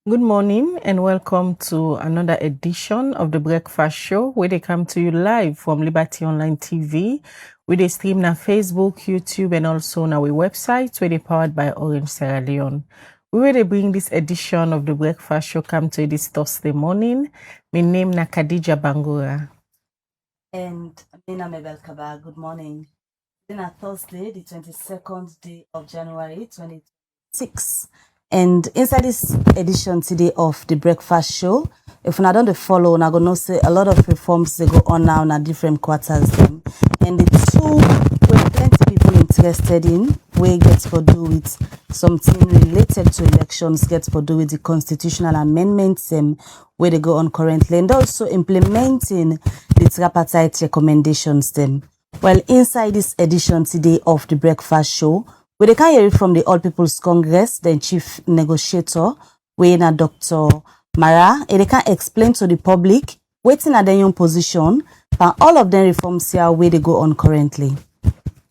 Good morning and welcome to another edition of the Breakfast Show where they come to you live from Liberty Online TV. We stream on Facebook, YouTube and also on our website where they powered by Orange Sierra Leone. We will bring this edition of the Breakfast Show come to you this Thursday morning. My name is Khadija Bangura. And Mina Mebel Kaba, good morning. Then on Thursday, the 22nd day of January 2026. And inside this edition today of the Breakfast Show, if I don't follow, I'm going to say a lot of reforms they go on now in different quarters. And the two where plenty people interested in, where gets for do with something related to elections, gets for do with the constitutional amendments where they go on currently, and also implementing the tripartite recommendations them. Well, inside this edition today of the Breakfast Show, we can hear it from the All People's Congress, the chief negotiator, where Dr. Marrah, they can explain to the public waiting at their young position, and all of them reforms here where they go on currently.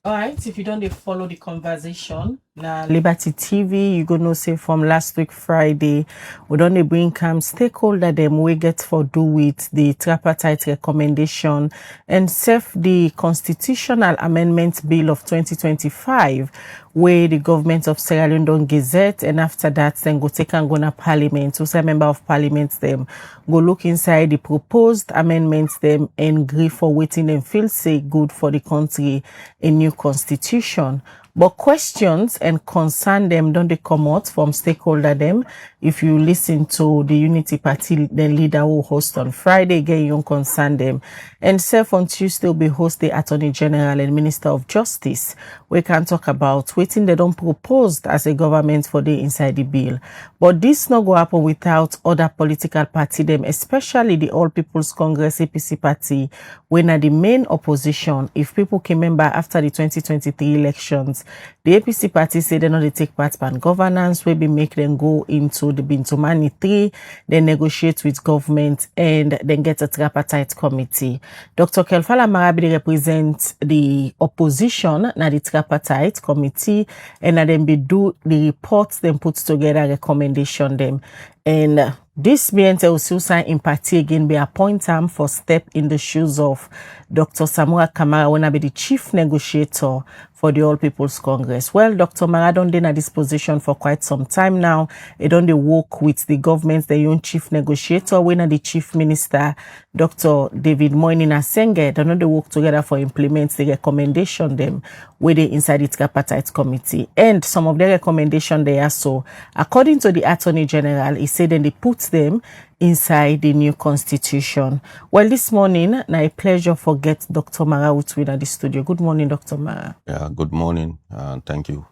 All right, if you don't follow the conversation, na Liberty TV, you gonna say from last week Friday, we don't bring stakeholder them we get for do with the tripartite recommendation and serve the constitutional amendment bill of 2025, where the government of Sierra Leone don't gazette, and after that then go take and go na parliament. So say member of parliament them go look inside the proposed amendments them and agree for waiting and feel say good for the country a new constitution. But questions and concern them don't they come out from stakeholder them. If you listen to the Unity Party, the leader who host on Friday, again you concern them. And self on Tuesday will be host the Attorney General and Minister of Justice. We can talk about waiting they don't propose as a government for the inside the bill. But this not go happen without other political party them, especially the All People's Congress APC party, when are the main opposition. If people can remember after the 2023 elections, the APC party said they know they take part in governance, where we make them go into the Bintumani 3, then negotiate with government and then get a tripartite committee. Dr. Kaifala Marrah represents the opposition na the tripartite committee and then be do the reports then put together recommendation them. And this BNT also in party again be appoint him for step in the shoes of Dr. Samuel Kamara when I be the chief negotiator for the All People's Congress. Well, Dr. Marrah don't in this position for quite some time now. He don't work with the government, the own chief negotiator, when the chief minister, Dr. David Moinin Asenge, they don't work together for implement the recommendation them with the inside the tripartite committee. And some of the recommendation they are so, according to the Attorney General, he said then they put them inside the new constitution. Well, this morning, now a pleasure for get Dr. Marrah with me at the studio. Good morning, Dr. Marrah. Yeah, good morning. Thank you.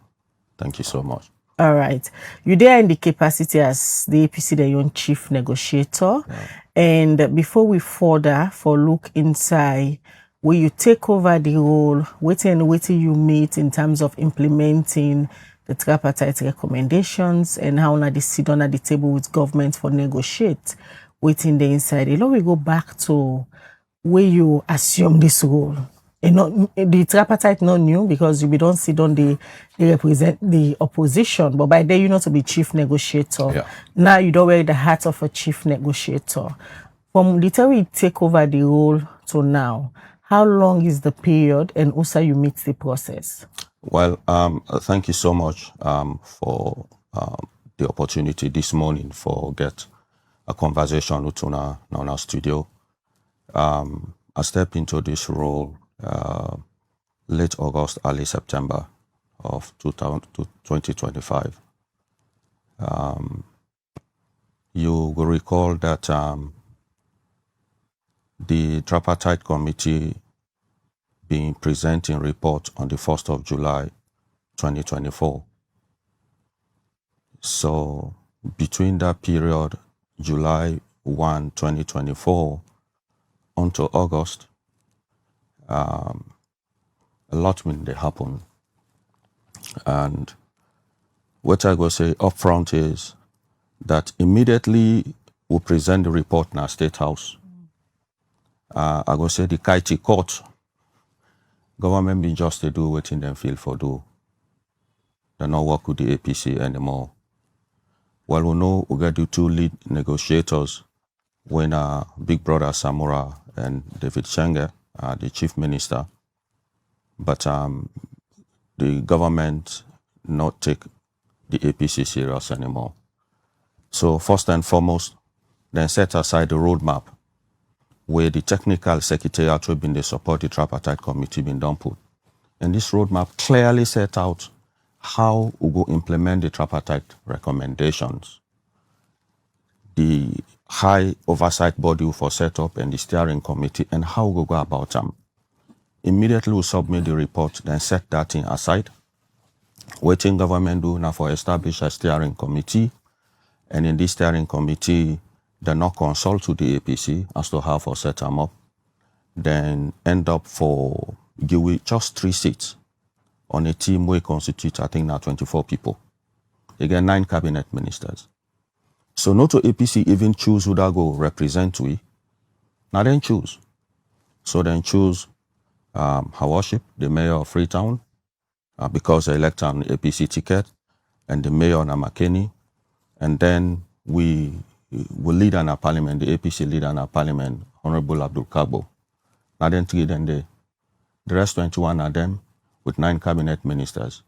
Thank you so much. All right. You there in the capacity as the APC, the own chief negotiator. Yeah. And before we further for look inside, will you take over the role, waiting you meet in terms of implementing the tripartite recommendations and how now they sit down at the table with government for negotiate within the inside. Now we go back to where you assume this role. The tripartite not new because you don't sit on they represent the opposition, but by then you know to be chief negotiator. Yeah. Now you don't wear the hat of a chief negotiator. From the time we take over the role to now, how long is the period and also you meet the process? Well, thank you so much for the opportunity this morning for get a conversation with our studio. I stepped into this role late August, early September of 2025. You will recall that the tripartite committee being presenting report on the 1st of July 2024. So between that period, July 1, 2024 until August, a lot will happen. And what I go say upfront is that immediately we present the report in our State House. I go say the Kaiti court, government be just to do what in them feel for do. They not work with the APC anymore. Well, we know we got the two lead negotiators when Big Brother Samura and David Chenge, the chief minister. But the government not take the APC serious anymore. So first and foremost, then set aside the roadmap where the technical secretariat will be in the support the tripartite committee been done put. And this roadmap clearly set out how we go implement the tripartite recommendations. The high oversight body for set up and the steering committee and how we go about them. Immediately we submit the report, then set that thing aside. Waiting government do now for establish a steering committee. And in this steering committee, they not consult to the APC as to how for set them up. Then end up for give just 3 seats on a team we constitute, I think now 24 people. Again, 9 cabinet ministers. So not to APC even choose who that go represent we. Now then choose. So then choose Her Worship, the mayor of Freetown, because they elect an APC ticket, and the mayor Namakeni, and then we lead in our parliament, the APC leader in our parliament, Honorable Abdul Kabo. Now then 3 then the rest 21 are them with 9 cabinet ministers.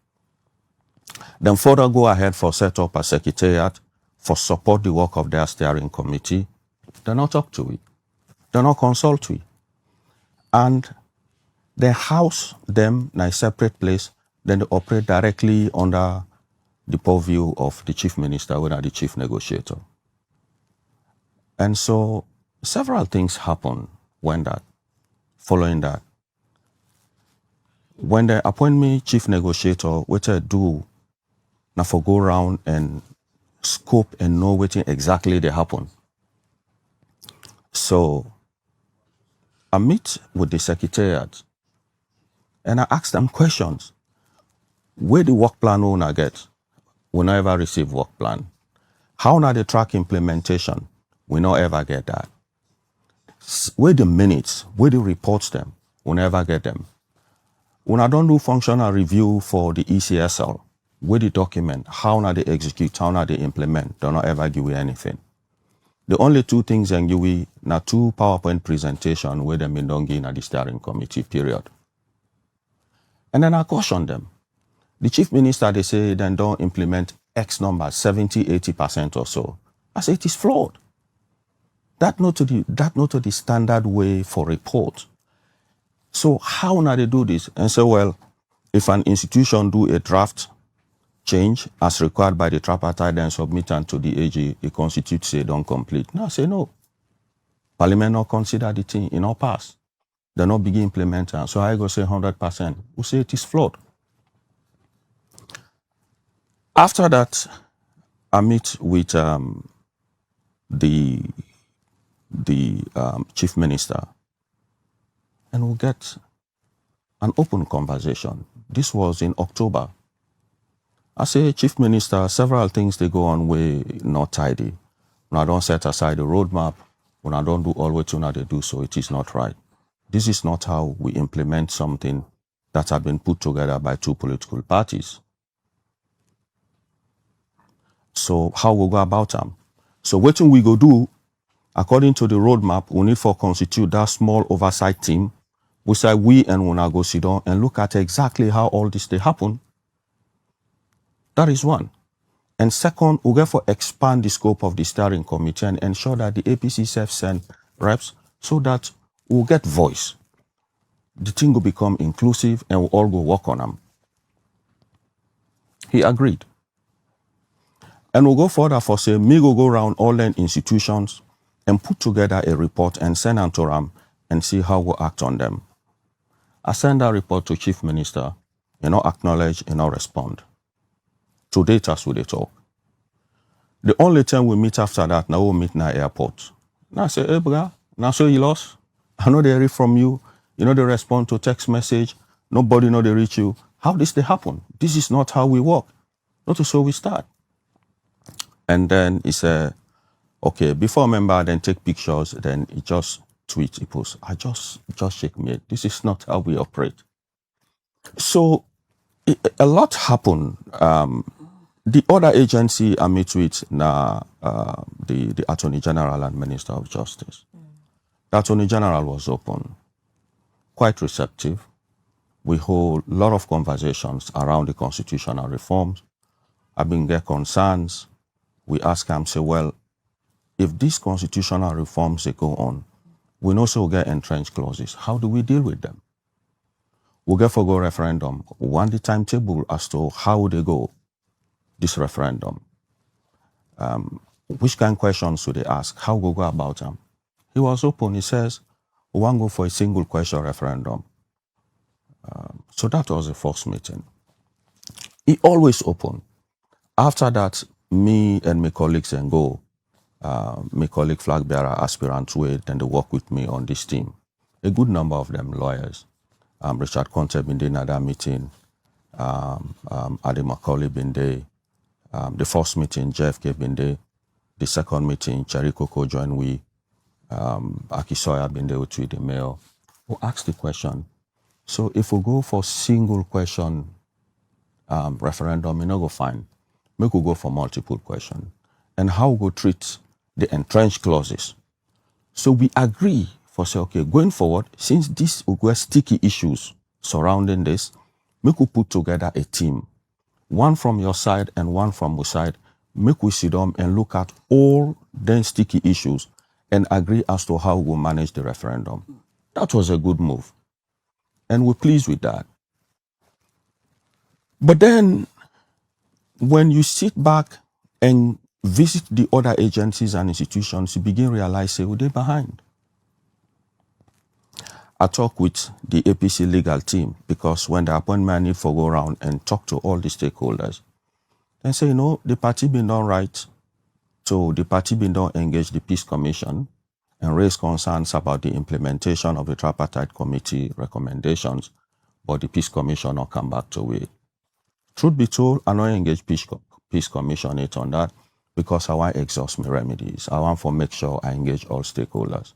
Then further go ahead for set up a secretariat for support the work of their steering committee. They not talk to it. They not consult with. And they house them in a separate place, then they operate directly under the purview of the chief minister, or the chief negotiator. And so several things happen following that. When they appoint me chief negotiator, what I do, now for go around and scope and know what exactly they happen. So I meet with the secretariat and I ask them questions. Where the work plan owner get? We not ever receive work plan. How now they track implementation? We not ever get that. Where the minutes? Where the reports them? We never get them. When I don't do functional review for the ECSL, where the document, how now they execute, how now they implement, they not ever give you anything. The only 2 things they give you na 2 PowerPoint presentation where they been done in at the steering committee period. And then I caution them. The chief minister, they say, then don't implement X number, 70, 80% or so. I say it is flawed. That not to the standard way for report. So how now they do this? And say, well, if an institution do a draft change as required by the tripartite, then submit it to the AG, the constitute say don't complete. No, I say no. Parliament not consider the thing, it not pass. They not begin implementing. So I go say 100%. We say it is flawed. After that, I meet with the chief minister, and we'll get an open conversation. This was in October. I say, Chief Minister, several things they go on way not tidy. When I don't set aside the roadmap, when I don't do all what they do, so it is not right. This is not how we implement something that have been put together by 2 political parties. So how we go about them? So what we go do, according to the roadmap, we need for constitute that small oversight team. We say we and when I go sit down and look at exactly how all this they happen. That is one. And second, we therefore expand the scope of the steering committee and ensure that the APC self-send reps so that we'll get voice. The thing will become inclusive and we'll all go work on them. He agreed. And we'll go further for say, me go around all the institutions and put together a report and send them to them and see how we act on them. I send that report to Chief Minister, acknowledge, respond. To date as we they talk. The only time we meet after that, now we meet in the airport. Now I say, hey, brother, now so you lost. I know they read from you. They respond to text message. Nobody know they reach you. How this they happen? This is not how we work. Not so we start. And then he said, okay, before a member then take pictures, then he just tweet, he posts, I just shake me. This is not how we operate. So a lot happened the other agency I meet with now, the Attorney General and Minister of Justice. The Attorney General was open, quite receptive. We hold a lot of conversations around the constitutional reforms. I've been their concerns. We ask them, say, well, if these constitutional reforms they go on, we also get entrenched clauses. How do we deal with them? We'll get for go referendum. We want the timetable as to how they go, this referendum. Which kind of questions should they ask? How we go about them? He was open. He says, we want to go for a single question referendum. So that was the first meeting. He always open. After that, me and my colleagues and go, my colleague flag bearer aspirant way, then they work with me on this team. A good number of them lawyers. Richard Conte been there in that meeting. Adi Macaulay been there. The first meeting, JFK been there. The second meeting, Cherry Coco joined we. Akisoya been there with the mayor. We asked the question. So if we go for single question referendum, we not go fine. We could go for multiple question. And how we go treat the entrenched clauses. So we agree for say, okay, going forward, since these were sticky issues surrounding this, we could put together a team. One from your side and one from our side. Make we sit down and look at all the sticky issues and agree as to how we manage the referendum. That was a good move. And we're pleased with that. But then, when you sit back and visit the other agencies and institutions, you begin to realize, say, they're behind. I talk with the APC legal team because when the appointment I need for go around and talk to all the stakeholders and say, the party been done right. So the party been done engage the Peace Commission and raise concerns about the implementation of the tripartite committee recommendations, but the Peace Commission not come back to it. Truth be told, I not engage Peace Commission it on that because I want to exhaust my remedies. I want to make sure I engage all stakeholders.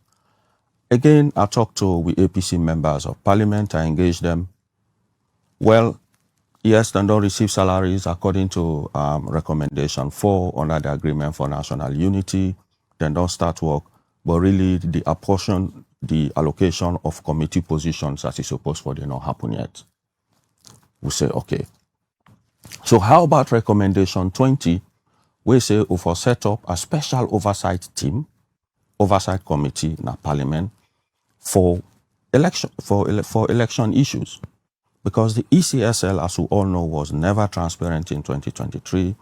Again, I talk to with APC members of parliament, I engage them. Well, yes, they don't receive salaries according to recommendation 4 under the Agreement for National Unity. They don't start work, but really the allocation of committee positions as is supposed for, they not happen yet. We say, okay. So how about recommendation 20? We say we for set up a special oversight team, oversight committee in parliament for election issues. Because the ECSL, as we all know, was never transparent in 2023.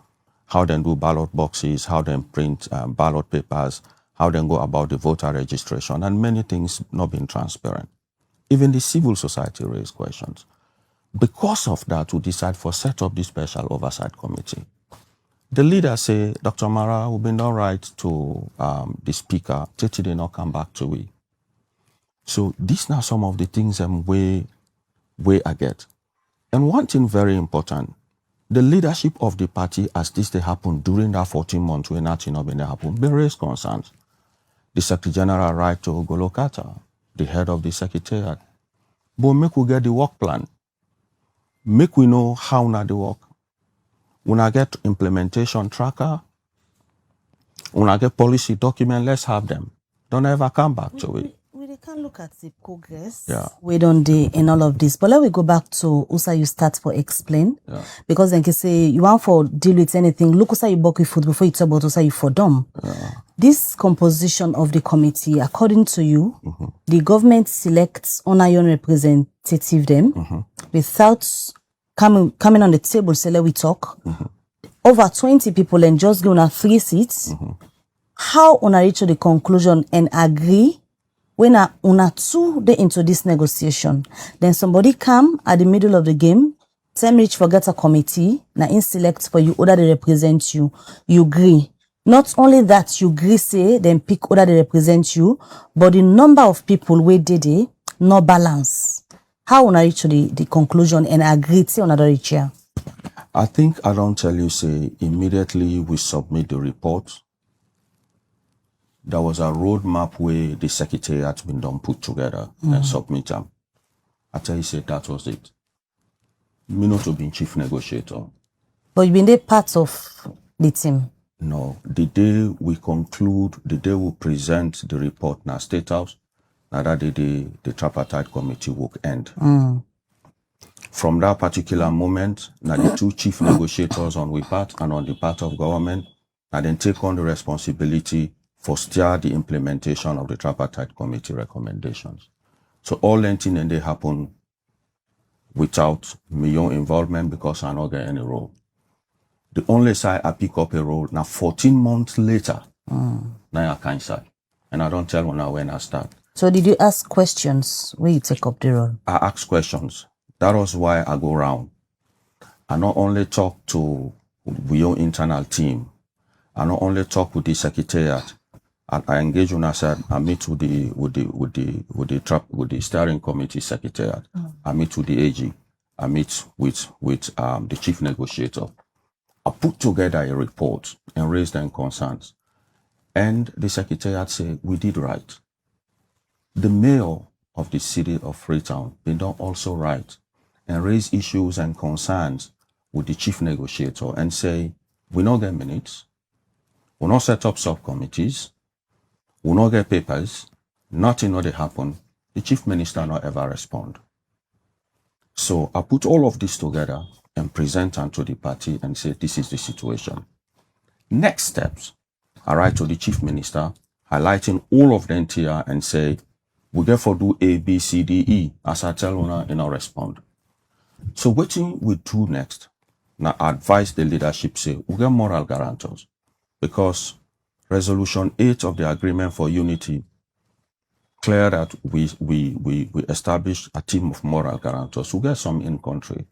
How they do ballot boxes, how they print ballot papers, how they go about the voter registration, and many things not being transparent. Even the civil society raised questions. Because of that, we decide for set up this special oversight committee. The leader say, Dr. Marrah, we've been done right to the speaker, Titi did not come back to we. So these are some of the things way I get. And one thing very important, the leadership of the party, as this they happened during that 14 months when nothing not been happened, they raised concerns. The Secretary General right to Golokata, the head of the Secretariat. But make we get the work plan. Make we know how not the work. When I get implementation tracker, when I get policy document, let's have them. Don't ever come back to it. We can look at the progress. Yeah. We don't do in all of this. But let me go back to Usa you start for explain. Yeah. Because then can say you want for deal with anything. Look Usa you book with food before you talk about Usa you for dumb. Yeah. This composition of the committee, according to you, the government selects on your representative them without coming on the table, say let we talk. Over 20 people and just going at 3 seats. How on reach to the conclusion and agree when una two they into this negotiation? Then somebody come at the middle of the game, time reach forget a committee, na in select for you, other they represent you, you agree. Not only that you agree say, then pick other they represent you, but the number of people where did they no balance. How on reach to the conclusion and agree to another reach here? I think I don't tell you, say, immediately we submit the report. There was a roadmap where the secretariat been done put together and submit them. I tell you, say, that was it. Me not to be chief negotiator. But you've been there part of the team. No, the day we conclude, the day we present the report in our State House, now that the tripartite committee will end. From that particular moment, now the two chief negotiators on we part and on the part of government, and then take on the responsibility for steer the implementation of the tripartite committee recommendations. So all anything and they happen without my own involvement because I not get any role. The only side I pick up a role now 14 months later, now I can't start. And I don't tell when I start. So did you ask questions when you take up the role? I ask questions. That was why I go around. I not only talk to your internal team. I not only talk with the secretariat. I engage when I said I meet with the steering committee secretariat. I meet with the AG. I meet with the chief negotiator. I put together a report and raise them concerns. And the secretariat say we did right. The mayor of the city of Freetown been done also right and raise issues and concerns with the chief negotiator and say we not get minutes, we not set up subcommittees, we not get papers, nothing not happen. The chief minister not ever respond. So I put all of this together and present unto the party and say this is the situation. Next steps, I write to the chief minister, highlighting all of them here and say, we therefore do A, B, C, D, E. As I tell una, you know, respond. So what we do next? Now advise the leadership say, we get moral guarantors. Because Resolution 8 of the Agreement for Unity clear that we establish a team of moral guarantors. We get some in country.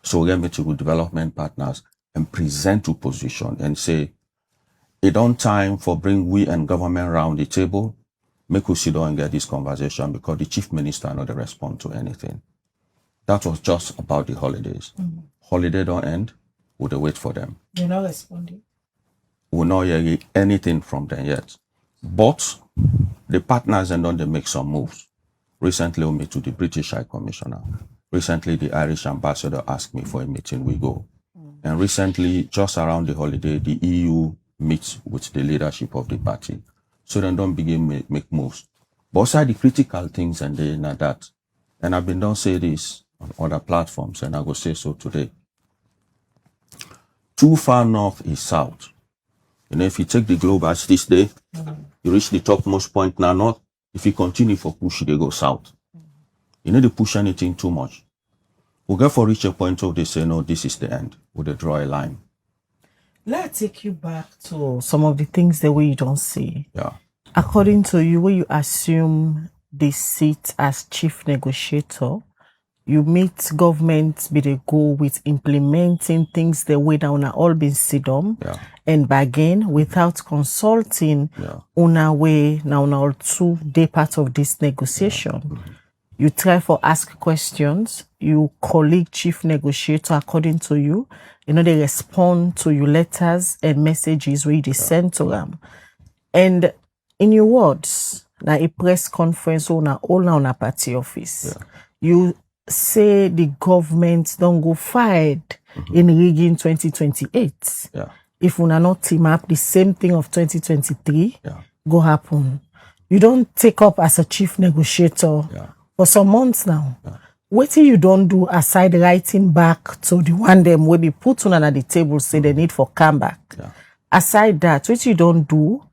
So we get meeting with development partners and present to position and say, it on time for bring we and government round the table, make us sit down and get this conversation because the chief minister not respond to anything. That was just about the holidays. Holiday don't end, we'll wait for them. You're not responding. We'll not hear anything from them yet. But the partners and then they make some moves. Recently, we met to the British High Commissioner. Recently, the Irish ambassador asked me for a meeting, we go. And recently, just around the holiday, the EU meets with the leadership of the party. So then don't begin make moves. But aside the critical things and they not that. And I've been done say this on other platforms and I will say so today. Too far north is south. You know, if you take the globe as this day, you reach the topmost point now north. If you continue for push, they go south. You need to push anything too much. We'll get for reach a point where they say, no, this is the end. We'll they draw a line. Let's take you back to some of the things that we don't see. Yeah. According to you, when you assume the seat as chief negotiator, you meet government be the goal with implementing things the way down all been sit down and bargain without consulting on our way now all 2 day part of this negotiation. You try for ask questions, you colleague chief negotiator according to you, you know, they respond to your letters and messages where they send to them. And in your words, na a press conference or on a party office, you say the government don't go fired in rigging 2028. If we not team up, the same thing of 2023 go happen. You don't take up as a chief negotiator for some months now. What do you don't do aside writing back to the one them where they put on at the table say they need for comeback? Aside that, what you don't do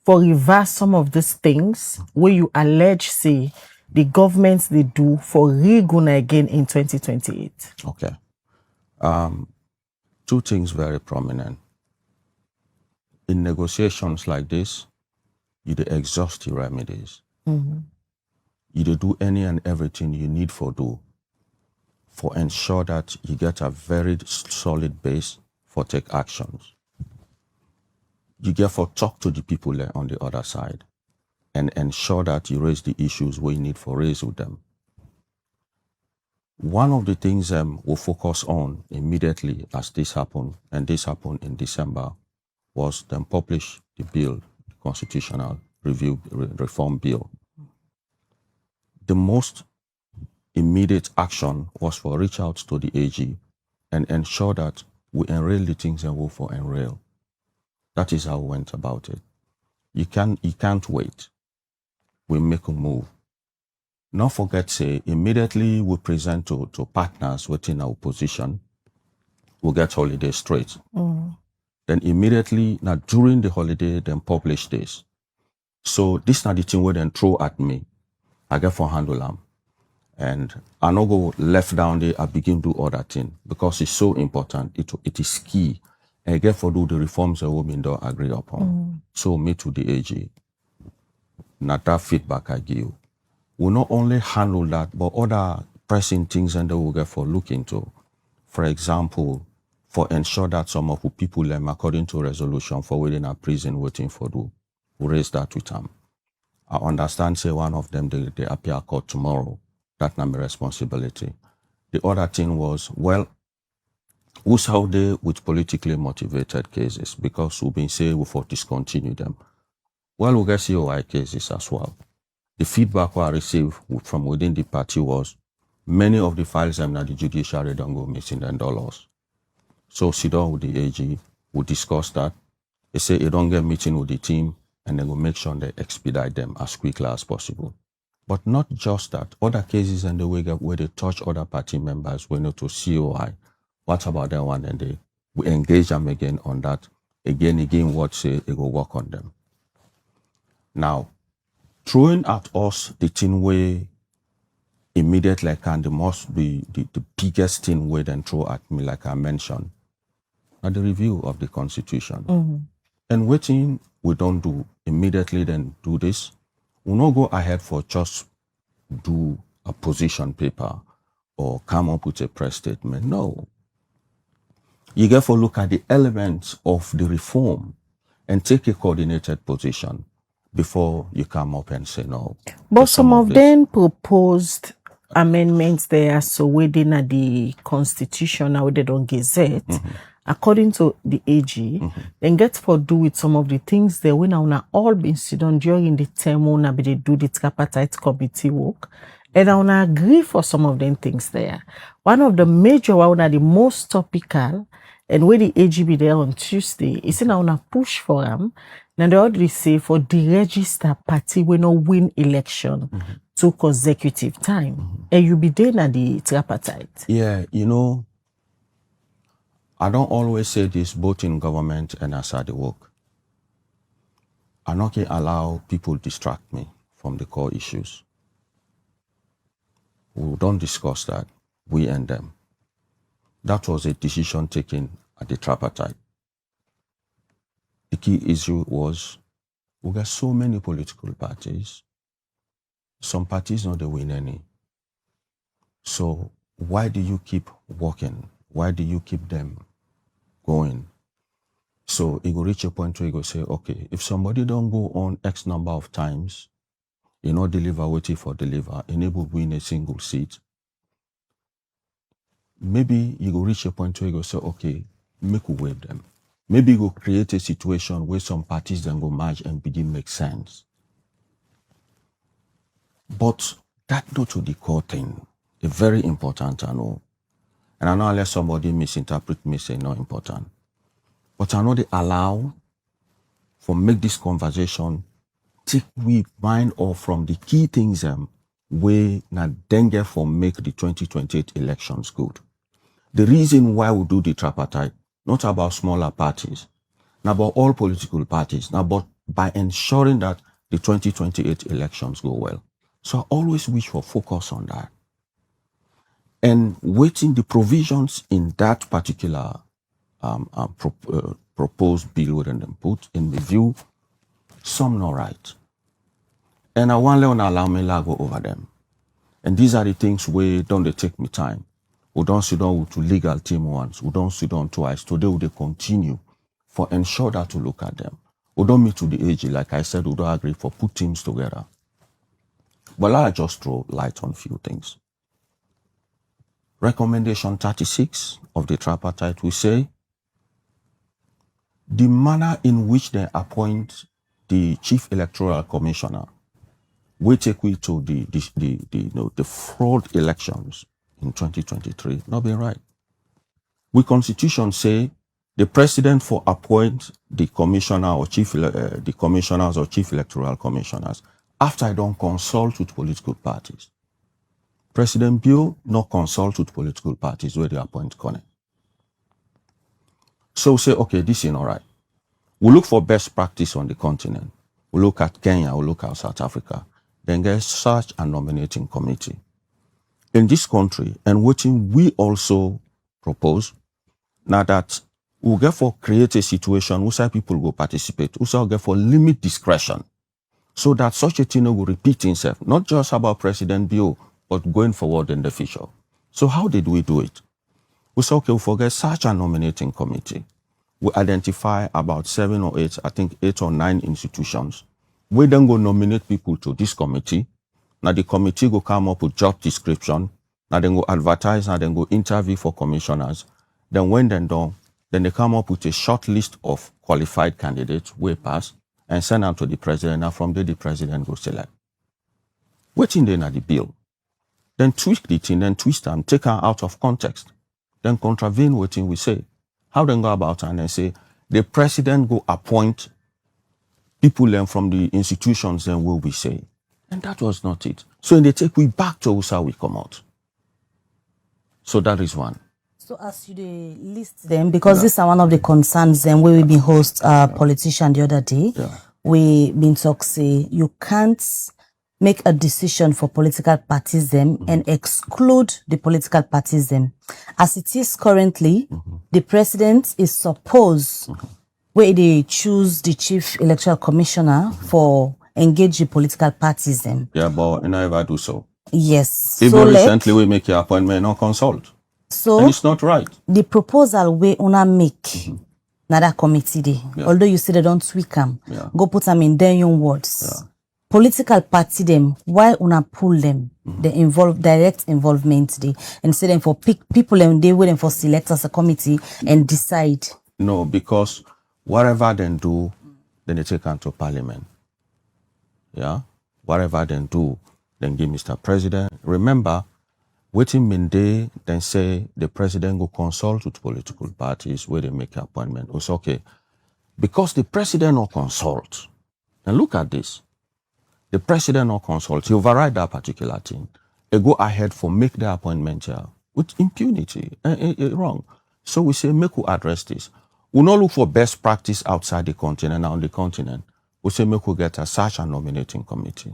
for reverse some of these things where you allege say the governments they do for Riguna again in 2028? Okay. 2 things very prominent. In negotiations like this, you exhaust your remedies. You do any and everything you need for do for ensure that you get a very solid base for take actions. You get for talk to the people on the other side and ensure that you raise the issues we need for raise with them. One of the things we'll focus on immediately as this happened, and this happened in December, was them publish the bill, the constitutional reform bill. The most immediate action was for reach out to the AG and ensure that we enrail the things and vote for enrail. That is how we went about it. You can't wait. We make a move. Not forget, say, immediately we present to partners within our position, we get holiday straight. Then immediately, now during the holiday, then publish this. So this not the thing where then throw at me. I get for handle them. And I no go left down there, I begin do other thing because it's so important. It is key. And I get for do the reforms that women don't agree upon. So me to the AG. Not that feedback I give. We not only handle that, but other pressing things and they will get for look into. For example, for ensure that some of the people according to resolution for within a prison waiting for do, we raise that with them. I understand say one of them they appear court tomorrow. That's not my responsibility. The other thing was, well, who's out there with politically motivated cases because we've been saying we for discontinue them. Well, we get COI cases as well. The feedback I received from within the party was many of the files that the judiciary don't go missing and dollars. So sit down with the AG, we discuss that. They say you don't get meeting with the team and then we'll make sure they expedite them as quickly as possible. But not just that, other cases and the way where they touch other party members, we know to COI. What about that one? And we engage them again on that. Again, what say they go work on them. Now, throwing at us the thing way immediately like and must be the biggest thing way then throw at me, like I mentioned, at the review of the Constitution. And waiting we don't do immediately then do this. We not go ahead for just do a position paper or come up with a press statement. No. You get to look at the elements of the reform and take a coordinated position before you come up and say no. But some of them proposed amendments there, so within the Constitution now they don't gazette. According to the AG, then get for do with some of the things they when now all been sit on during the term when they do the tripartite committee work. And I wanna agree for some of them things there. One of the major one are the most topical, and where the AG be there on Tuesday, is in a push for them. Now they already say for the register party we no win election to consecutive time. And you be there at the tripartite. Yeah, you know, I don't always say this both in government and outside the work. I not can allow people distract me from the core issues. We don't discuss that, we and them. That was a decision taken at the tripartite. The key issue was we got so many political parties. Some parties not they win any. So why do you keep working? Why do you keep them going? So it will reach a point where you go say, okay, if somebody don't go on X number of times, you know, deliver what you for deliver, enable win a single seat. Maybe you go reach a point where you go say, okay, make we waive them. Maybe you go create a situation where some parties then go merge and begin make sense. But that not to the core thing, a very important I know. And I know unless somebody misinterpret me say not important. But I know they allow for make this conversation take we mind off from the key things where na danger for make the 2028 elections good. The reason why we do the tripartite, not about smaller parties, not about all political parties, not about by ensuring that the 2028 elections go well. So I always wish for focus on that. And waiting the provisions in that particular proposed bill within them put in the view, some not right. And I want to allow me to go over them. And these are the things where don't they take me time. We don't sit down with legal team once. We don't sit down twice. Today we continue for ensure that to look at them. We don't meet to the AG, like I said, we don't agree for put teams together. But I just throw light on few things. Recommendation 36 of the tripartite, we say, the manner in which they appoint the Chief Electoral Commissioner will take we to the fraud elections in 2023, not being right. we constitution say the president for appoint the commissioner or the commissioners or chief electoral commissioners after I don't consult with political parties. President Bill not consult with political parties where they appoint Connect. So we say, okay, this is all right. We look for best practice on the continent. We look at Kenya, we look at South Africa. Then get search and nominating committee. In this country, and what we also propose, now that we'll get for create a situation where people will participate, also get for limit discretion, so that such a thing will repeat itself, not just about President Bio, but going forward in the future. So how did we do it? We said, okay, we forget search and nominating committee. We identify about 7 or 8, I think 8 or 9 institutions. We then go nominate people to this committee. Now the committee will come up with job description. Now then go advertise and then go interview for commissioners. Then when they're done, then they come up with a short list of qualified candidates, we pass, and send them to the president. Now from there, the president will select. Waiting then at the bill. Then tweak the thing, then twist them, take her out of context. Then contravene what we say. How they go about it and then say, the president go appoint people then from the institutions then will be say. And that was not it. So they take we back to how we come out. So that is one. So as you list them, because these are one of the concerns then we will be host politician the other day. We been talk say you can't make a decision for political parties them and exclude the political parties them. As it is currently, the president is supposed where they choose the chief electoral commissioner for engage the political parties them. Yeah, but you never do so. Yes. Even so recently we make your appointment not consult. So and it's not right. The proposal we una make na that committee day. Although you say they don't tweak them, go put them in their own words. Political party them, why una pull them? They involve direct involvement day and say them for pick people and they waiting for select as a committee and decide. No, because whatever they do, then they take them to parliament. Yeah, whatever they do, then give Mr. President. Remember, waiting Monday, then say the president will consult with political parties where they make an appointment. It's okay. Because the president will consult. And look at this. The president will consult. He override that particular thing. They go ahead for make the appointment here with impunity. Wrong. So we say, make we address this. We not look for best practice outside the continent. Now on the continent, we say, make we get a search and nominating committee.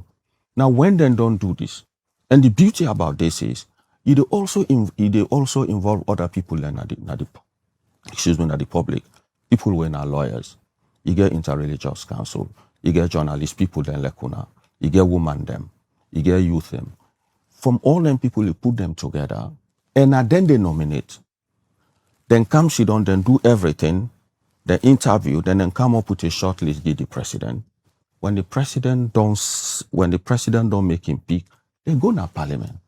Now, when they don't do this, and the beauty about this is, it also involve other people in the public. People who are lawyers. You get interreligious council. You get journalists, people then lekuna. You get women them. You get youth them. From all them people, you put them together, and then they nominate. Then come sit down, then do everything, then interview, then come up with a short list, give the president. When the president don't make him pick, they go to parliament.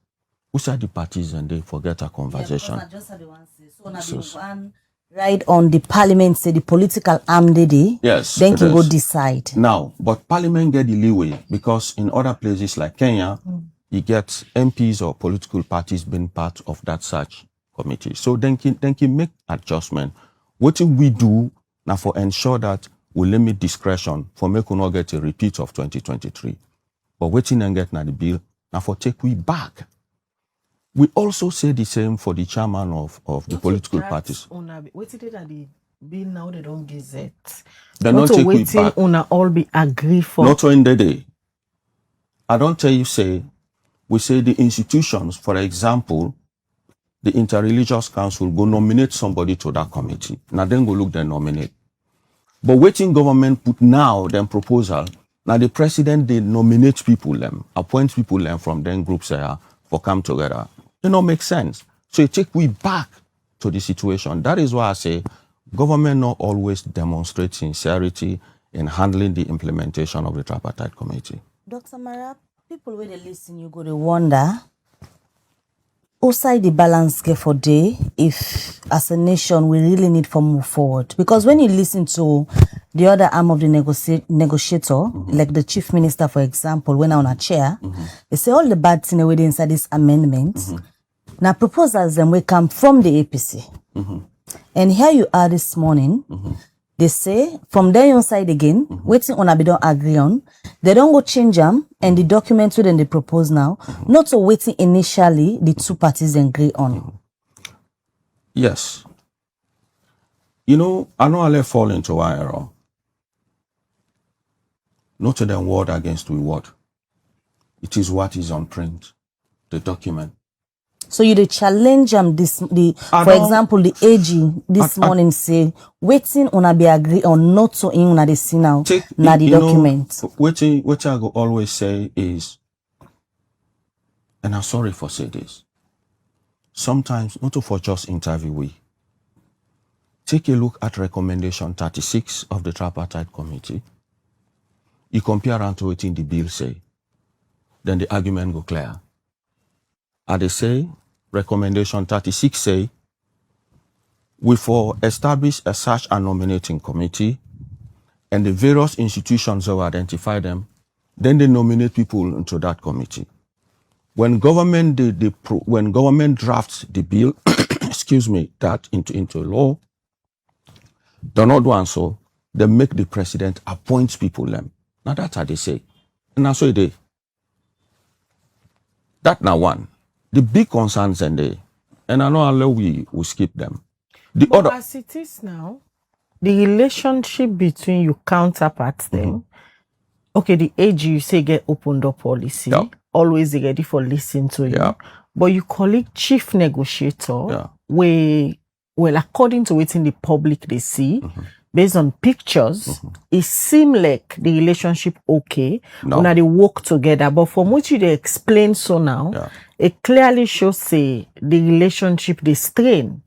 Which are the parties and they forget a conversation. Yeah, just the one say. So one right on the parliament say the political arm day. Yes. Then can go decide. Now, but parliament get the leeway because in other places like Kenya, you get MPs or political parties being part of that search committee. So then can make adjustment. What do we do now for ensure that we limit discretion for make we not get a repeat of 2023? But waiting and get now the bill now for take we back. We also say the same for the chairman of the political parties. Wait till the bill now they don't gazette. They not take we back. Una all be agree for. Not in the day. I don't tell you say, we say the institutions, for example, the interreligious council go nominate somebody to that committee. Now then go look then nominate. But waiting government put now them proposal. Now the president they nominate people them, appoint people them from them groups here for come together. It don't make sense. So it take we back to the situation. That is why I say government not always demonstrate sincerity in handling the implementation of the tripartite committee. Dr. Marrah, people when they listen, you go to wonder outside the balance get for day if as a nation we really need to move forward. Because when you listen to the other arm of the negotiator, like the chief minister, for example, when on a chair, they say all the bad things away inside this amendment. Now proposals then will come from the APC. And here you are this morning. They say from there on side again, waiting on a don't agree on. They don't go change them and the document within they propose now, not so waiting initially the two parties agree on. Yes. You know, I know I fall into one error. Not to them word against we word. It is what is on print, the document. So you the challenge for example, the AG this morning say waiting on a be agree or not so in on the see now na the document. What I go always say is, and I'm sorry for say this, sometimes not for just interview we. Take a look at recommendation 36 of the tripartite committee. You compare around to what in the bill say, then the argument go clear. And they say, recommendation 36 say, we for establish a search and nominating committee, and the various institutions will identify them, then they nominate people into that committee. When government when government drafts the bill, excuse me, that into law, they not do so, they make the president appoint people them. Now that's how they say. And that's what they. That now one. The big concerns and they, and I know how we skip them. The but other, as it is now, the relationship between your counterparts them, okay, the AG you say get opened up policy, always ready for listening to you. But you call it chief negotiator, well, according to what in the public they see, based on pictures, it seems like the relationship okay, when they work together. But from what you they explain so now, it clearly shows say the relationship they strain.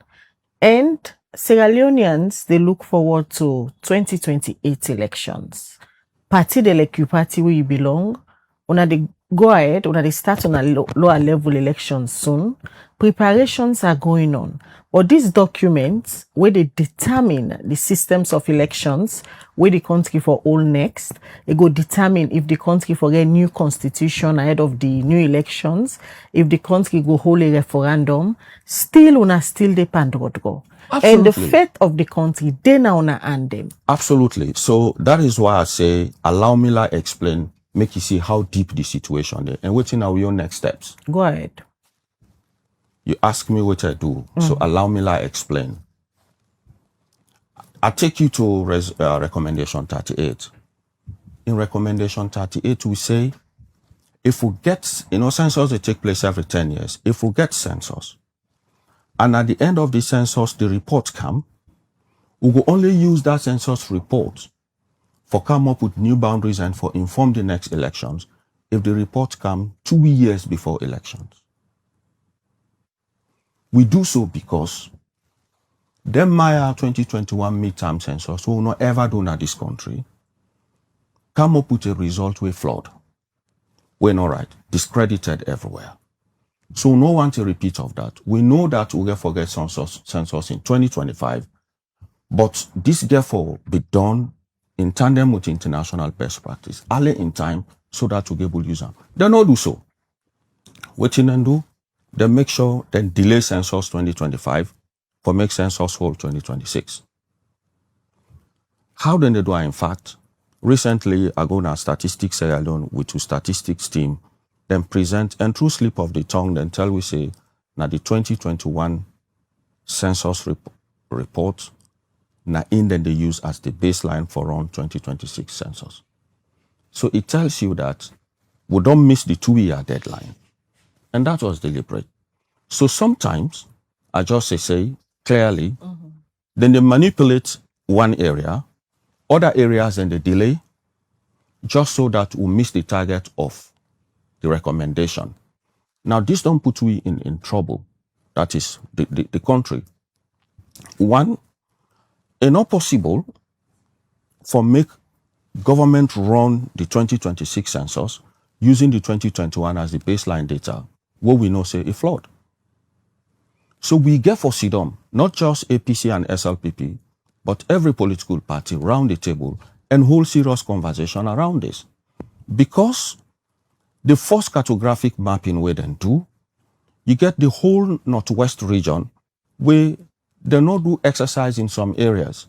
And Sierra Leoneans, they look forward to 2028 elections. Party the like you party where you belong, una they go ahead, una they start on a lower level elections soon. Preparations are going on. But these documents, where they determine the systems of elections, where the country for all next, it go determine if the country for a new constitution ahead of the new elections, if the country go hold a referendum, still una still depend go. And the fate of the country, they now una hand them. Absolutely. So that is why I say, allow me to explain, make you see how deep the situation is, and waiting are your next steps. Go ahead. You ask me what I do, so allow me to explain. I take you to recommendation 38. In recommendation 38, we say, if we get, census, they take place every 10 years. If we get census, and at the end of the census, the report come, we will only use that census report for come up with new boundaries and for inform the next elections if the report come 2 years before elections. We do so because the Marrah 2021 midterm census will not ever do in this country come up with a result we flawed. We're not right, discredited everywhere. So no want a repeat of that. We know that we will forget census in 2025, but this therefore be done in tandem with international best practice, early in time, so that we will use them. They not do so. What you do? They make sure they delay census 2025 for make census hold 2026. How then they do? In fact, recently I go to statistics alone with two statistics team, then present and through slip of the tongue, then tell we say now the 2021 census report now in then they use as the baseline for around 2026 census. So it tells you that we don't miss the 2-year deadline. And that was deliberate. So sometimes, I just say clearly, then they manipulate one area, other areas and they delay, just so that we miss the target of the recommendation. Now, this don't put we in trouble. That is the country. One, it's not possible for make government run the 2026 census using the 2021 as the baseline data, what we know say a flawed. So we get for SIDOM, not just APC and SLPP, but every political party around the table and hold serious conversation around this. Because the first cartographic mapping we then do, you get the whole Northwest region where they not do exercise in some areas.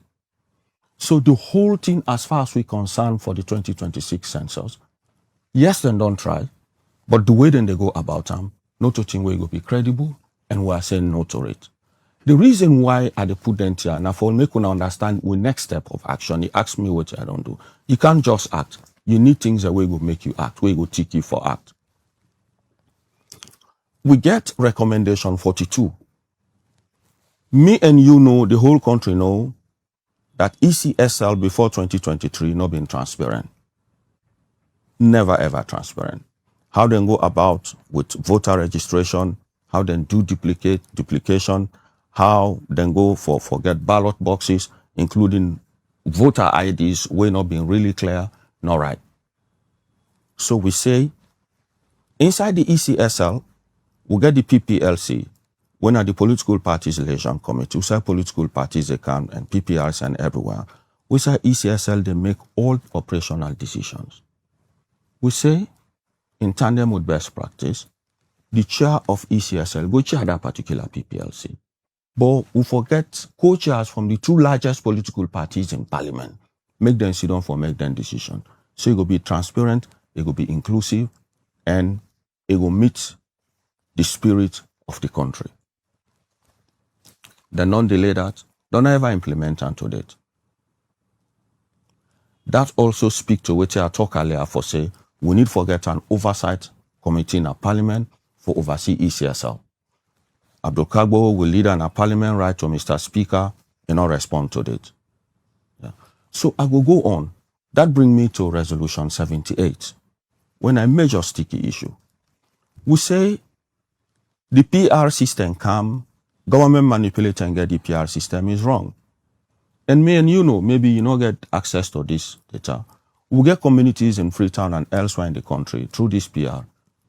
So the whole thing, as far as we're concerned for the 2026 census, yes, they don't try, but the way then they go about them, not to think we will be credible, and we are saying no to it. The reason why I put them here, now for make una understand the next step of action, he asked me what I don't do. You can't just act. You need things that will make you act, we will tick you for act. We get recommendation 42. Me and you know, the whole country know, that ECSL before 2023 not been transparent. Never ever transparent. How they go about with voter registration, how they do duplication, how they go for get ballot boxes, including voter IDs, way not being really clear, not right. So we say, inside the ECSL, we get the PPLC, when are the political parties election committee, we say political parties account and PPRs and everywhere. We say ECSL, they make all operational decisions. We say, in tandem with best practice, the chair of ECSL go chair that particular PPLC. But we forget co-chairs from the two largest political parties in parliament. Make them sit down for make them decision. So it will be transparent, it will be inclusive, and it will meet the spirit of the country. They don't delay that, don't ever implement unto date. That also speaks to what I talked earlier for say, we need to get an oversight committee in a parliament for oversee ECSL. Abdul Kagbo will lead an parliament right to Mr. Speaker and not respond to it. Yeah. So I will go on. That brings me to resolution 78, when a major sticky issue. We say the PR system come, government manipulate and get the PR system is wrong. And me and you know, maybe you don't get access to this data. We get communities in Freetown and elsewhere in the country through this PR.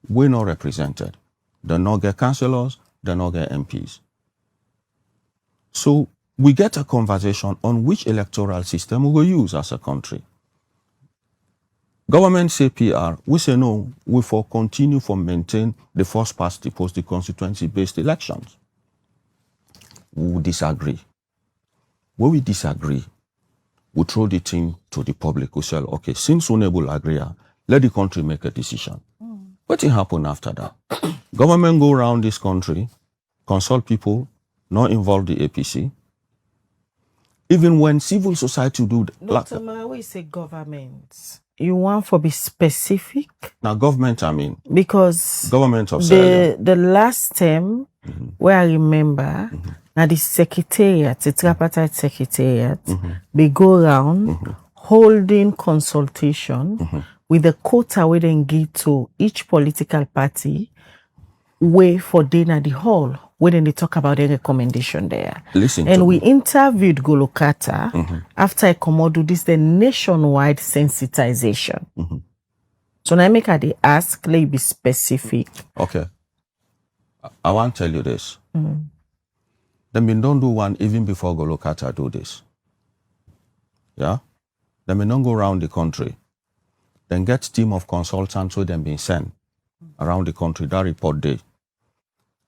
We're not represented. They not get councillors, they not get MPs. So we get a conversation on which electoral system we will use as a country. Government say PR, we say no, we for continue for maintain the first past the post the constituency-based elections. We disagree. When we disagree, we throw the thing to the public. We say, okay, since we will agree, let the country make a decision. What will happen after that? Government go around this country, consult people, not involve the APC. Even when civil society do Dr. Marrah, we say government. You want for be specific? Now government, I mean. Because government of the last term, where I remember, now the secretariat, the tripartite secretariat, they go around holding consultation with the quota we then give to each political party, way for dinner the hall, where then they talk about the recommendation there. Listen and to we me. interviewed Golokata after I come out do this the nationwide sensitization. So now I make her they ask, let you be specific. Okay. I want to tell you this. Then we don't do one even before Golokata do this. Yeah? Then we don't go around the country. Then get team of consultants who then been sent around the country, that report day.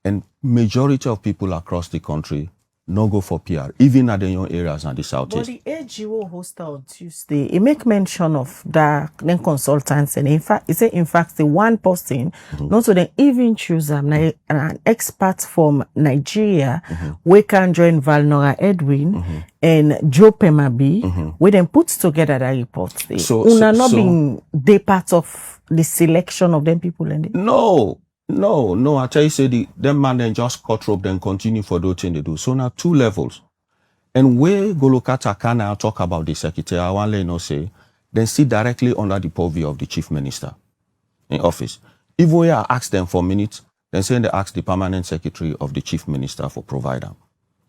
And majority of people across the country no go for PR, even at the young areas and the But southeast. the AGO host on Tuesday, it make mention of the then consultants, and in fact, it say in fact the one person, not so they even choose an expert from Nigeria, we can join Valnora Edwin and Joe Pemabi, we then put together that report. So not being they part of the selection of them people and No, I tell you, say them man then just cut rope, then continue for the thing they do. So now 2 levels. And where Golokata can now talk about the secretary, I want to let you know, say, then sit directly under the purview of the chief minister in office. If we ask them for minutes, then say they ask the permanent secretary of the chief minister for provider.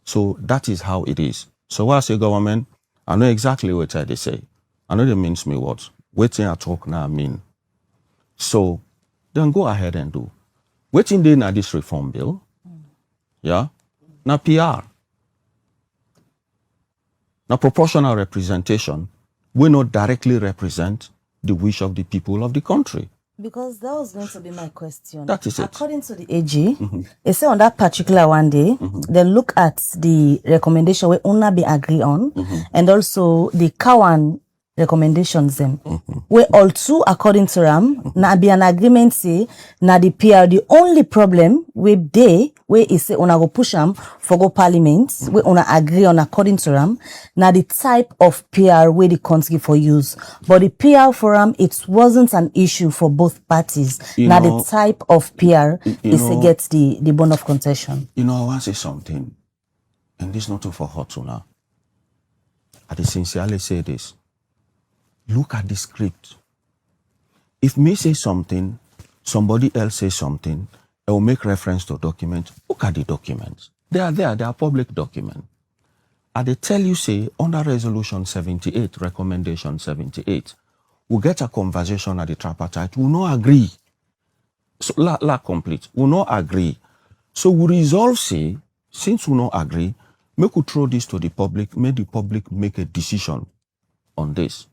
So that is how it is. So when I say government, I know exactly what they say. I know they means me what. Waiting I talk now I mean. So then go ahead and do. Waiting there now this reform bill. Yeah. Now PR. Now proportional representation will not directly represent the wish of the people of the country. Because that was going to be my question. That is it. According to the AG, they say on that particular one day, they look at the recommendation we una be agree on, and also the Kawan recommendations them. We all two, according to Ram, na be an agreement say na the PR the only problem with they we is say una go push them for go parliament. We una agree on according to Ram na the type of PR where the country for use. But the PR forum it wasn't an issue for both parties. Now the type of PR is to get the bone of contention. You know, I want to say something, and this not for hot now. I sincerely say this. Look at the script. If me say something, somebody else say something, I will make reference to document. Look at the documents. They are there. They are public documents. And they tell you, say, under Resolution 78, Recommendation 78, we get a conversation at the tripartite. We not agree. So, la complete. We not agree. So we resolve, say, since we not agree, make we throw this to the public, make the public make a decision on this.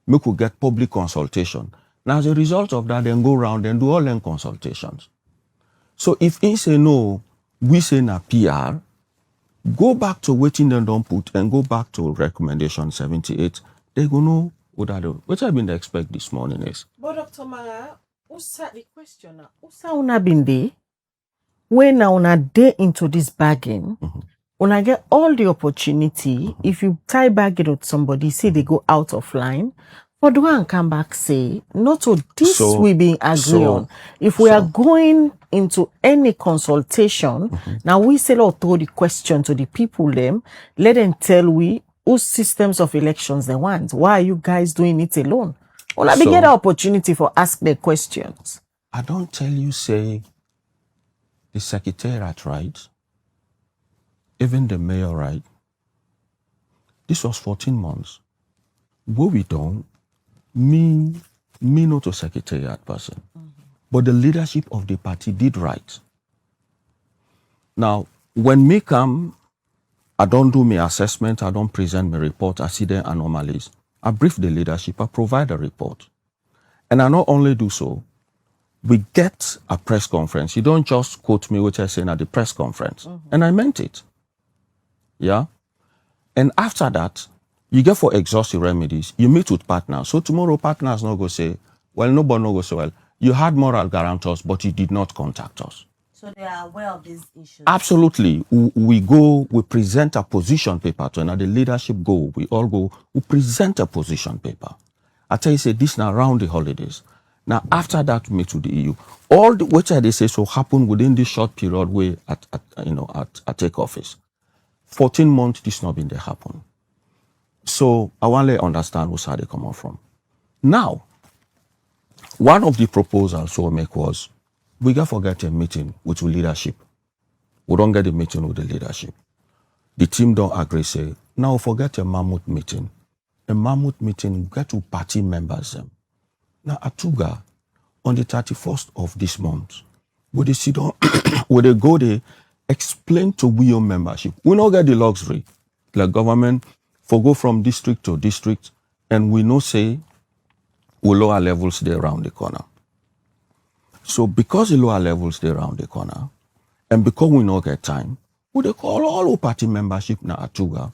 Make we get public consultation. Now, as a result of that, then go around and do all them consultations. So if he say no, we say na PR, go back to waiting them don't put and go back to recommendation 78. They go know what I do. What I've been expect this morning is. But Dr. Marrah, usa the question now. Usa una been there when una day into this bargain. Una get all the opportunity. If you tie bargain with somebody, say they go out of line, but do and come back say, not to this we being agree on. If we are going into any consultation, now we say or throw the question to the people them, let them tell we whose systems of elections they want. Why are you guys doing it alone? Well, I get the opportunity for ask their questions. I don't tell you, say, the secretariat, right? Even the mayor, right? This was 14 months. What we done, me not a secretariat person, but the leadership of the party did right. Now, when me come, I don't do my assessment, I don't present my report, I see the anomalies. I brief the leadership, I provide a report. And I not only do so, we get a press conference. You don't just quote me what I say at the press conference. And I meant it. Yeah? And after that, you get for exhaustive remedies, you meet with partners. So tomorrow partners not go say, well, nobody no go say, well, you had moral guarantors, but you did not contact us. So they are aware of these issues? Absolutely. We go, we present a position paper to another leadership go. We all go, we present a position paper. I tell you, say this now around the holidays. Now, after that, we meet with the EU. All the which they say so happen within this short period where I take office. 14 months, this not been there happen. So I want to understand where they come out from. Now, one of the proposals we make was we got to get a meeting with the leadership. We don't get a meeting with the leadership. The team don't agree, say, now forget a mammoth meeting. A mammoth meeting, get to party members them. Now, Atuga, on the 31st of this month, where they sit down, where they go there, explain to we your membership. We don't get the luxury, like government, for go from district to district, and we know say, we lower levels there around the corner. So because the lower levels there around the corner, and because we not get time, we they call all our party membership na Atuga,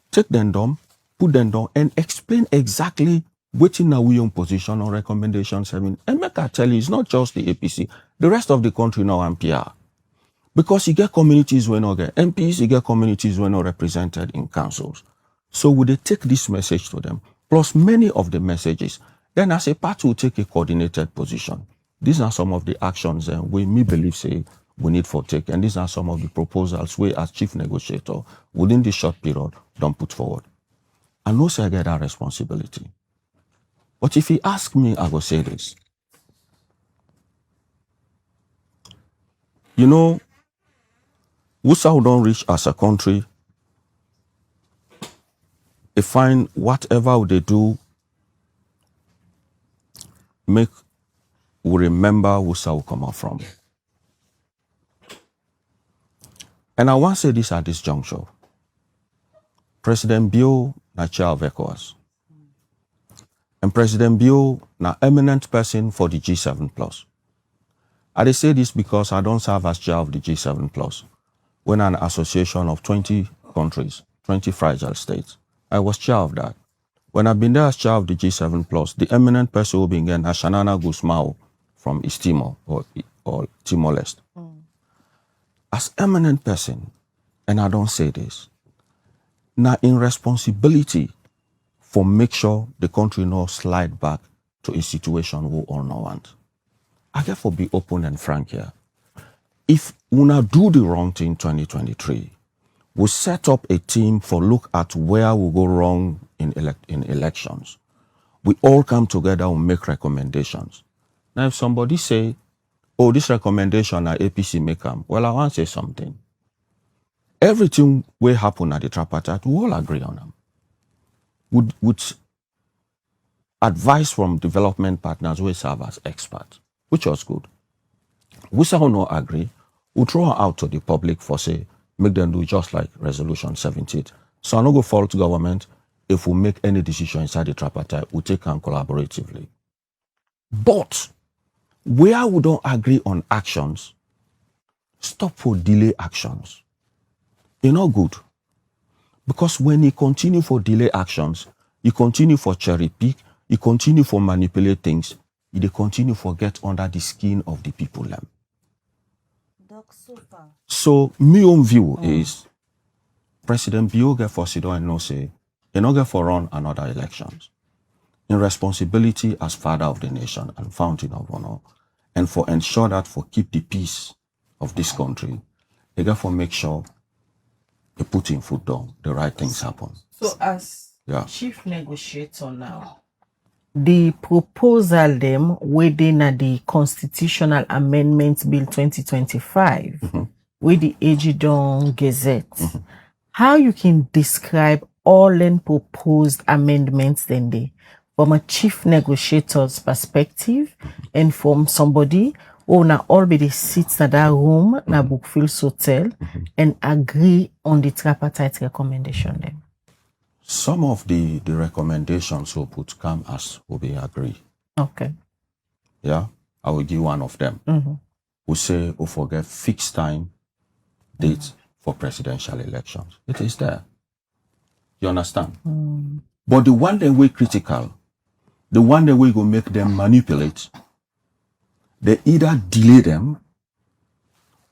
take them down, put them down, and explain exactly which in our own position or recommendations. I mean, and make I tell you, it's not just the APC. The rest of the country now and PR. Because you get communities where not get MPs, you get communities where not represented in councils. So would they take this message to them, plus many of the messages, then as a party will take a coordinated position. These are some of the actions we believe say we need for take, and these are some of the proposals we as chief negotiator within this short period don't put forward. I know say I get that responsibility. But if he ask me, I will say this. You know, we don't reach as a country, they find whatever they do, make we remember where we come out from. And I want to say this at this juncture. President Bio, na chair of ECOWAS. And President Bio, na eminent person for the G7 plus. I say this because I don't serve as chair of the G7 plus. When an association of 20 countries, 20 fragile states, I was chair of that. When I've been there as chair of the G7 plus, the eminent person will be again Shanana Gusmao from East Timor or Timor-Leste. As eminent person, and I don't say this, now in responsibility for make sure the country not slide back to a situation we all know want. I therefore be open and frank here. If una do the wrong thing in 2023, we set up a team for look at where we go wrong in elections. We all come together and make recommendations. Now if somebody say, oh, this recommendation at APC make them, well, I want to say something. Everything will happen at the tripartite, we all agree on them. Would advice from development partners will serve as experts, which was good. We shall not agree. We throw out to the public for say, make them do just like Resolution 78. So I no go fault government if we make any decision inside the tripartite, we take them collaboratively. But where we don't agree on actions, stop for delay actions. It's not good. Because when you continue for delay actions, you continue for cherry pick, you continue for manipulate things, you continue for get under the skin of the people. So my own view is President Bioge for Sido and no say, he not get for run another elections. In responsibility as father of the nation and fountain of honor, and for ensure that for keep the peace of this country, he get for make sure they put in foot down, the right things happen. So as chief negotiator now, the proposal them within the Constitutional Amendment Bill 2025 with the Ejidon Gazette, how you can describe all the proposed amendments then they from a chief negotiator's perspective and from somebody who na already sits in that room na Brookfields Hotel and agree on the tripartite recommendation then? Some of the recommendations will put come as will be agree. Okay. Yeah, I will give one of them. We say we forget fixed time, dates for presidential elections. It is there. You understand? But the one that we critical, the one that we go make them manipulate, they either delay them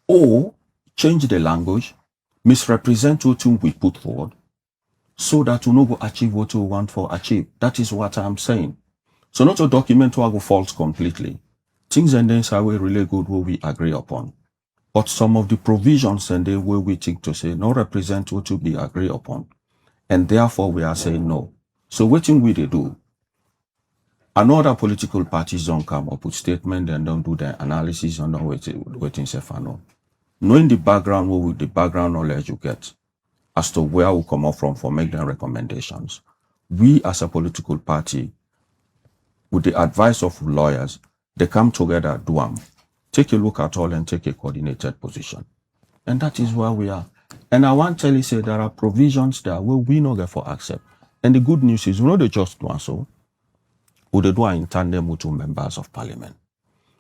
or change the language, misrepresent what we put forward, so that we no go achieve what we want for achieve. That is what I'm saying. So not a document will go false completely. Things and things are really good what we agree upon. But some of the provisions and the way we think to say no represent what we agree upon. And therefore we are saying no. So what thing we they do? Another political parties don't come up with statement and don't do the analysis and don't waiting say for no. Knowing the background, what with the background knowledge you get as to where we come up from for making recommendations. We as a political party, with the advice of lawyers, they come together, do them, take a look at all and take a coordinated position. And that is where we are. And I want to tell you, say there are provisions there where we not get for accept. And the good news is, we know they just do so. We do in tandem with two members of parliament.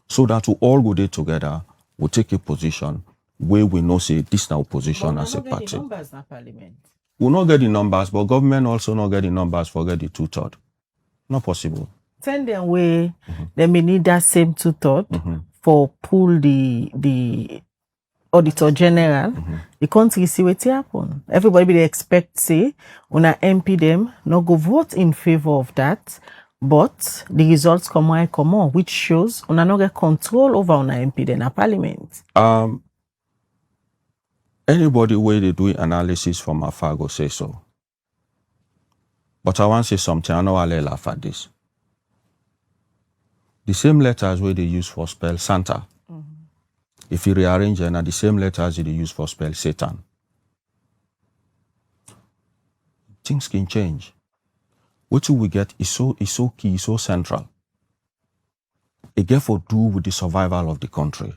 So that we all go there together, we take a position where we know say this now position as a party. We not get the numbers, but government also not get the numbers for get the 2/3. Not possible. Send them away, they may need that same 2/3 for pull the Auditor General. The country see what happen. Everybody they expect say when I MP them not go vote in favor of that. But the results come on, which shows we not get control over on MP then a parliament. Anybody where they do analysis from afar go say so. But I want to say something, I know I'll laugh at this. The same letters where they use for spell Santa. If you rearrange them, are the same letters they use for spell Satan. Things can change. What we get is so key, so central. It therefore do with the survival of the country,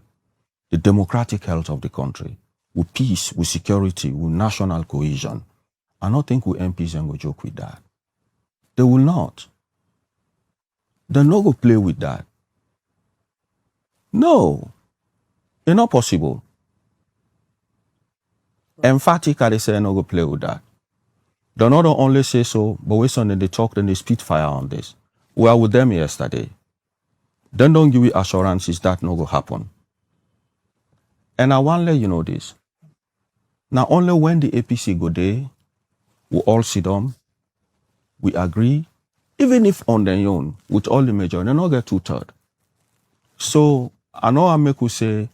the democratic health of the country, with peace, with security, with national cohesion. I don't think we MPs and go joke with that. They will not. They no go play with that. No, it's not possible. Emphatically, they say no go play with that. They not only say so, but we Sunday they talk, then they spit fire on this. We were with them yesterday. Then don't give you assurances that no go happen. And I want to let you know this. Now only when the APC go there, we all sit down, we agree, even if on their own, with all the major, they not get 2/3. So I know I make you say,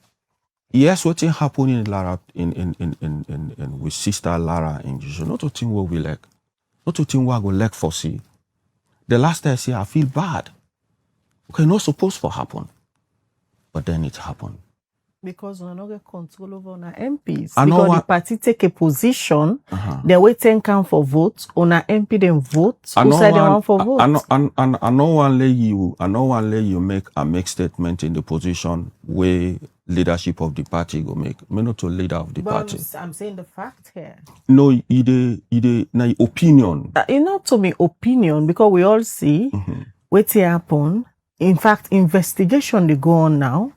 yes, what happen in Lara in with sister Lara in Jesus, not to think what we like, not to think what we like for see. The last time I say I feel bad. Okay, not supposed to happen. But then it happened. Because we not get control over our MPs. I know because the party take a position, they wait 10 count for votes, on our MP then vote, who say they want for vote. I know one let you make a statement in the position where leadership of the party go make. Me not to leader of the party. I'm saying the fact here. No, it na opinion. Not to me opinion, because we all see what happen. In fact, investigation they go on now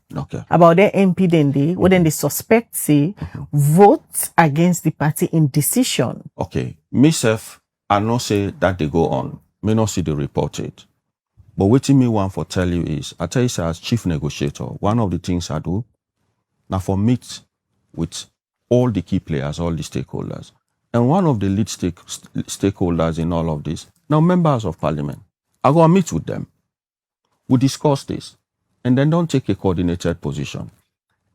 about their MP then they suspect say vote against the party in decision. Okay, myself, I not say that they go on. Me not see the reported. But what me want for tell you is, I tell you as chief negotiator, one of the things I do, now for meet with all the key players, all the stakeholders. And one of the lead stakeholders in all of this, now members of parliament, I go and meet with them. We discuss this, and then don't take a coordinated position.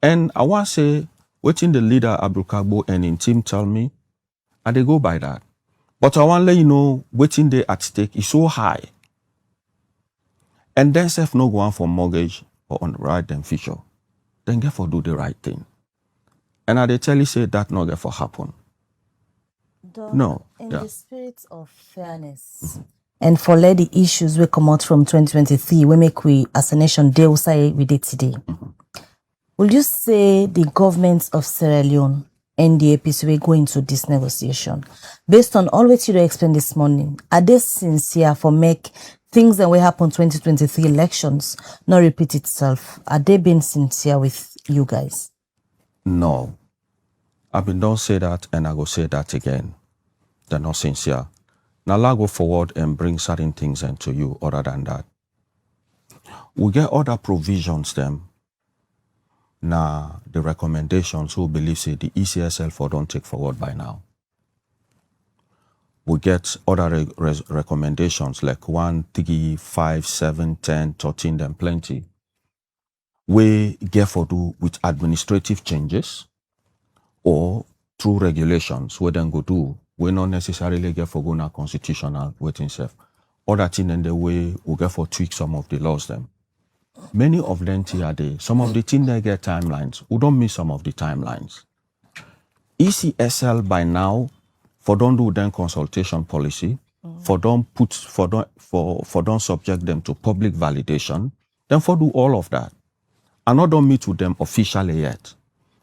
And I want to say, waiting the leader Abdul Kagbo and in team tell me, and they go by that. But I want to let you know, waiting there at stake is so high. And then self no go on for mortgage or on right then future. Then get for do the right thing. And I they tell you say that not get for happen. No. In the spirit of fairness. And for let the issues we come out from 2023, we make we as a nation deal say we did today. Will you say the government of Sierra Leone and the APC will go into this negotiation? Based on all what you explained this morning, are they sincere for make things that will happen 2023 elections not repeat itself? Are they being sincere with you guys? No. I've been don't say that and I go say that again. They're not sincere. Now I'll go forward and bring certain things into you other than that. We get other provisions them. Now the recommendations who believe say the ECSL for don't take forward by now. We get other recommendations like 1, 3, 5, 7, 10, 13, them plenty. We get for do with administrative changes or through regulations we then go do. We not necessarily get for go now constitutional waiting self. Other thing in the way we get for tweak some of the laws them. Many of them are there. Some of the things they get timelines. We don't miss some of the timelines. ECSL by now for don't do then consultation policy, for don't subject them to public validation, then for do all of that. I not don't meet with them officially yet.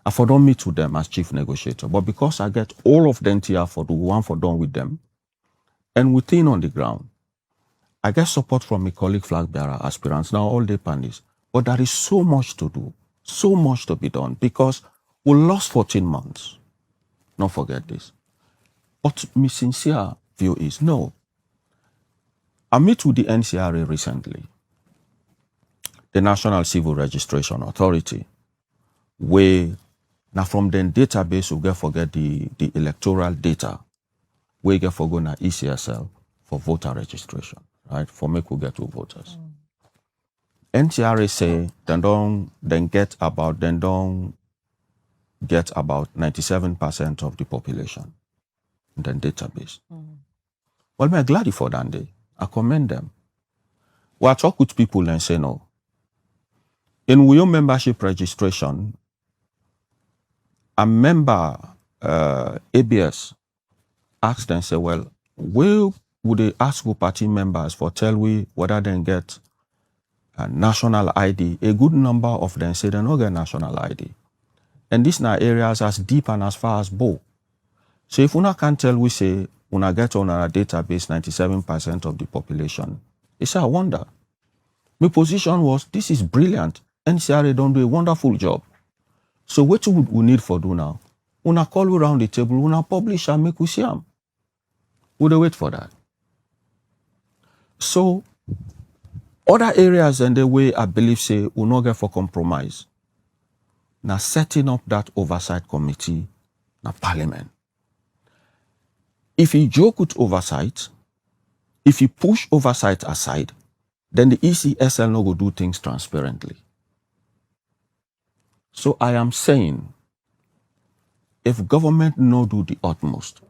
I for don't meet with them as chief negotiator, but because I get all of them here for the one for done with them, and within on the ground, I get support from my colleague flag bearer aspirants, now all the panelists, but there is so much to do, so much to be done, because we lost 14 months. Don't forget this. But my sincere view is no. I met with the NCRA recently, the National Civil Registration Authority, where now from the database we get forget the electoral data, we get for go na ECSL for voter registration, right? For make we get to voters. NCRA say they don't get about 97% of the population in the database. Well, I'm glad for that day. I commend them. Well, I talk with people and say no. In your membership registration, a member ABS asked and say, well, where would they ask the party members for tell we whether they get a national ID? A good number of them say they don't get national ID. And these are areas as deep and as far as Bo. So if una can't tell we say una get on our database 97% of the population, it's a wonder. My position was, this is brilliant. NCRA don't do a wonderful job. So what would we need for do now? Una call you around the table, una publish and make we see them. Would they wait for that? So other areas and the way I believe say we not get for compromise. Now setting up that oversight committee na parliament. If you joke with oversight, if you push oversight aside, then the ECSL no go do things transparently. So I am saying, if government no do the utmost,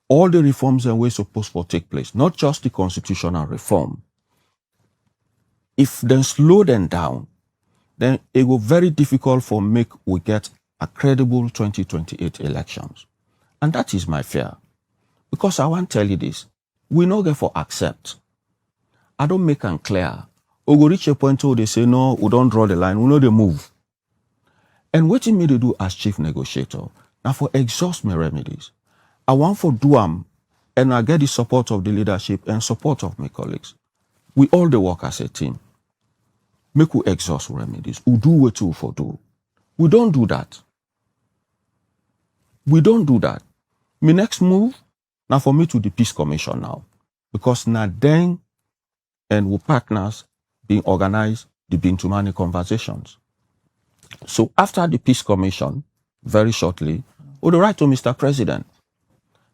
all the reforms and ways supposed to take place, not just the constitutional reform, if they slow them down, then it will be very difficult for make we get a credible 2028 elections. And that is my fear. Because I want to tell you this, we no get for accept. I don't make them clear. We go reach a point where they say, no, we don't draw the line, we know they move. And what me to do as chief negotiator, now for exhaust my remedies, I want for do them, and I get the support of the leadership and support of my colleagues. We all the work as a team. Make we exhaust remedies. We do what we for do. We don't do that. We don't do that. My next move, now for me to the Peace Commission now. Because now then, and we partners being organized the Bintumani conversations. So after the Peace Commission, very shortly, we will write to Mr. President.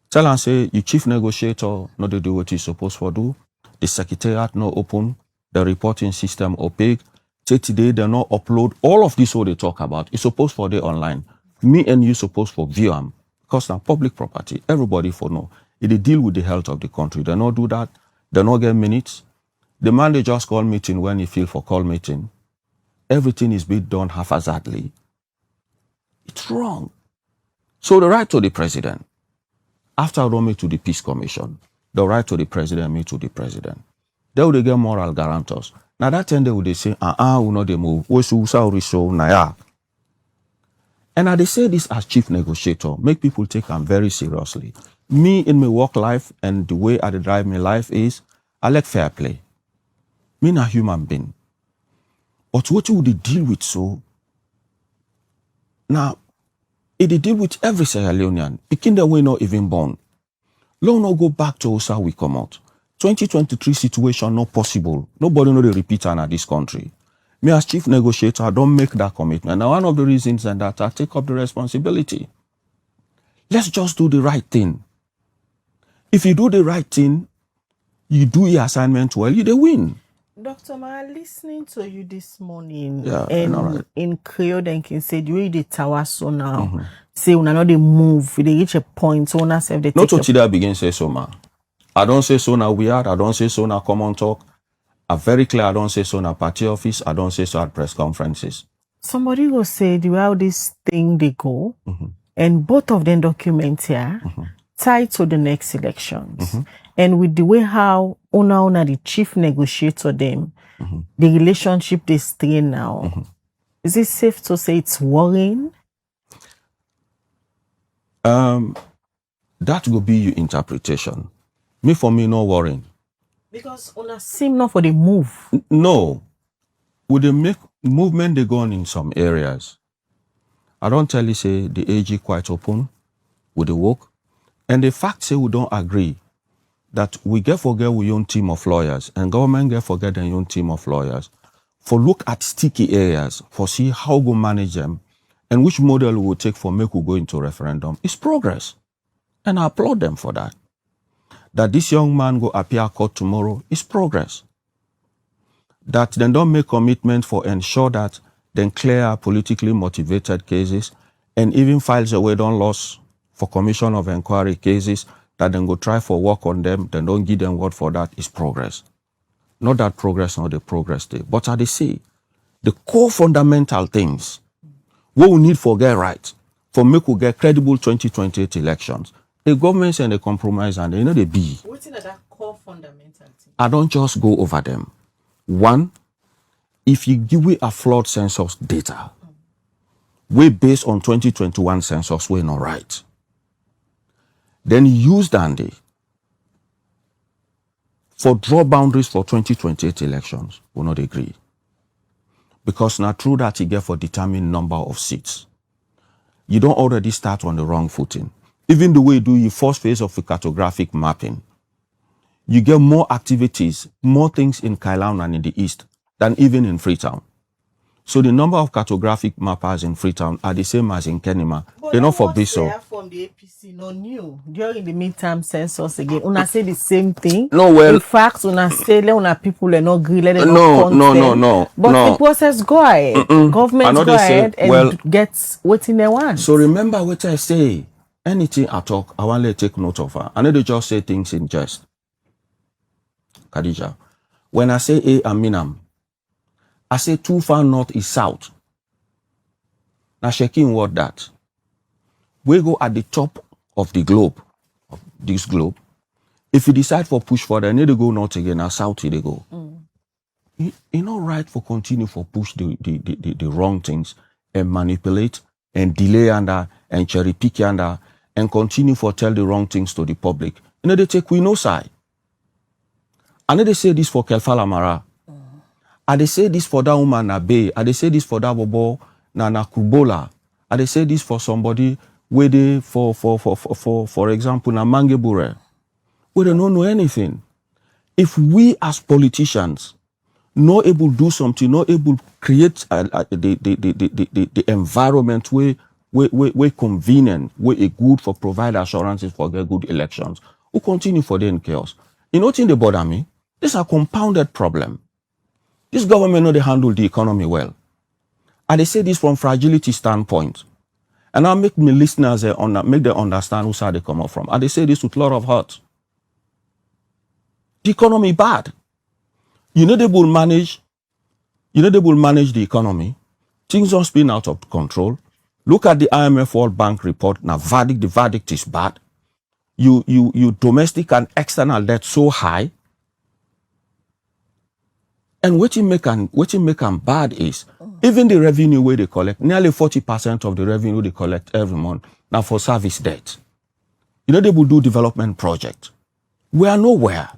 Tell and say, you chief negotiator, no they do what he's supposed to do. The secretariat no open. The reporting system opaque. Say today they no upload. All of this what they talk about is supposed for the online. Me and you supposed for view them. Because now public property, everybody for know. If they deal with the health of the country, they not do that. They not get minutes. The man they just call meeting when he feel for call meeting. Everything is being done haphazardly. It's wrong. So the right to the president. After I me to the Peace Commission, the right to the president, me to the president. They will get moral guarantors. Now that time they would say, we know they move. And I they say this as chief negotiator, make people take them very seriously. Me in my work life and the way I drive my life is, I like fair play. Me a human being. But what would they deal with so? Now, if they deal with every Sierra Leonean, picking the way not even born. Long no go back to us how we come out. 2023 situation not possible. Nobody know the repeater in this country. Me as chief negotiator, I don't make that commitment. Now one of the reasons and that I take up the responsibility. Let's just do the right thing. If you do the right thing, you do your assignment well, you they win. Dr. Ma, listening to you this morning, Yeah, and right. in Creole, then can say, you read the tower so now, say, when I know they move, they reach a point, so now say they Not take to that begin say so, ma. I don't say so now weird, I don't say so now common talk. I'm very clear, I don't say so now party office, I don't say so at press conferences. Somebody will say, the way how this thing they go, and both of them document here, tied to the next elections. And with the way how Ona the chief negotiator them, the relationship they strain now, is it safe to say it's worrying? That will be your interpretation. Me for me, no worrying. Because Ona seem not for the move. No. Would they make movement they go on in some areas? I don't tell you say the AG quite open with the work. And the fact say we don't agree that we get forget we own team of lawyers and government get forget their own team of lawyers for look at sticky areas, for see how we manage them and which model we will take for make we go into referendum is progress. And I applaud them for that. That this young man go appear court tomorrow is progress. That they don't make commitment for ensure that they clear politically motivated cases and even files away don't loss for commission of inquiry cases that then go try for work on them, then don't give them word for that is progress. Not that progress, not the progress day. But as they say, the core fundamental things, what we need for get right, for make we get credible 2028 elections, the governments and the compromise and they know they be. What's in that core fundamental thing? I don't just go over them. One, if you give me a flawed census data, we based on 2021 census, we're not right. Then use Dandy for draw boundaries for 2028 elections, we not agree. Because now through that you get for determine number of seats. You don't already start on the wrong footing. Even the way you do your first phase of the cartographic mapping, you get more activities, more things in Kaifala and in the east than even in Freetown. So the number of cartographic mappers in Freetown are the same as in Kenema. Enough for this. So from the APC, no new during the midterm census again. Una say the same thing. No, well, in fact, una say let una people are not agree, let them no, not no, consent. no, no. But no. the process go ahead. Government go ahead and get what they want. So remember what I say. Anything I talk, I want to take note of her. I know they just say things in jest. Khadija, when I say A and Minam, I say too far north is south. Now checking what that. We go at the top of the globe, of this globe. If you decide for push further, you need to go north again, now south they go. You not right for continue for push the wrong things and manipulate and delay under and cherry pick under and continue for tell the wrong things to the public. You know they take we no side. I know they say this for Kaifala Marrah. I they say this for that woman na Bay. I they say this for that bobo na Kubola. I they say this for somebody where they for example na Mangebure. We don't know anything. If we as politicians not able to do something, not able to create the environment where convenient, where a good for provide assurances for get good elections, we continue for the in chaos. You know what thing they bother me? This is a compounded problem. This government know they handle the economy well. And they say this from fragility standpoint. And I'll make my listeners make them understand whose side they come up from. And they say this with a lot of heart. The economy bad. You know they will manage the economy. Things are spinning out of control. Look at the IMF World Bank report. Now the verdict is bad. You domestic and external debt so high. And what you make them bad is even the revenue where they collect, nearly 40% of the revenue they collect every month now for service debt. You know they will do development project. We are nowhere.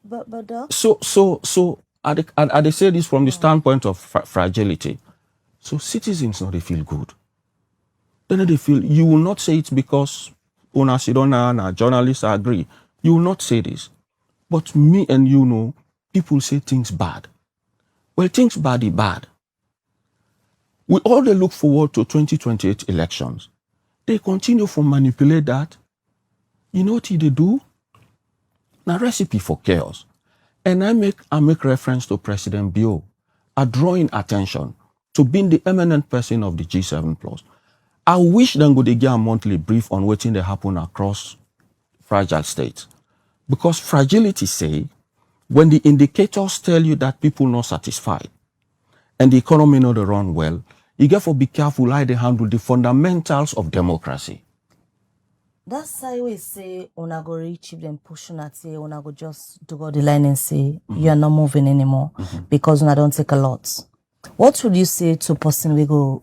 But So they say this from the standpoint of fragility. So citizens know they feel good. Then they feel you will not say it because Una Sidona and journalists agree. You will not say this. But me and you know, people say things bad. Well, things bad is bad. We all they look forward to 2028 elections. They continue to manipulate that. You know what they do? Now recipe for chaos. And I make reference to President Bio, drawing attention to being the eminent person of the G7+. I wish them go they get a monthly brief on what they happen across fragile states. Because fragility say, when the indicators tell you that people not satisfied and the economy not run well, you get to be careful how they handle the fundamentals of democracy. that's how we say una go reach if them push una say una go just do go the line and say you are not moving anymore because una don't take a lot. What would you say to a person we go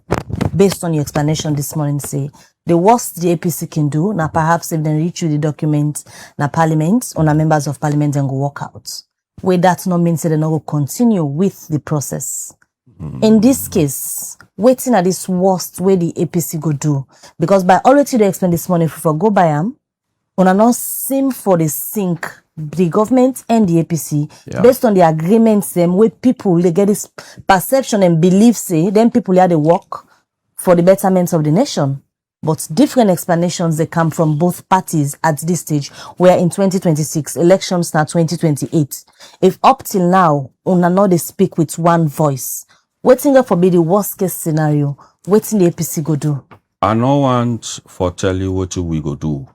based on your explanation this morning say the worst the APC can do now perhaps if they reach you the document na parliament or na members of parliament and go walk out. Where that not means they not go continue with the process. In this case, waiting at this worst way the APC go do. Because by already they explain this morning, if we go by them, on not seem for the sink the government and the APC based on the agreements them with people they get this perception and belief say then people here they work for the betterment of the nation. But different explanations they come from both parties at this stage where in 2026 elections now 2028. If up till now una know they speak with one voice. Waiting for be the worst case scenario, waiting the APC go do. I no want for tell you what we go do.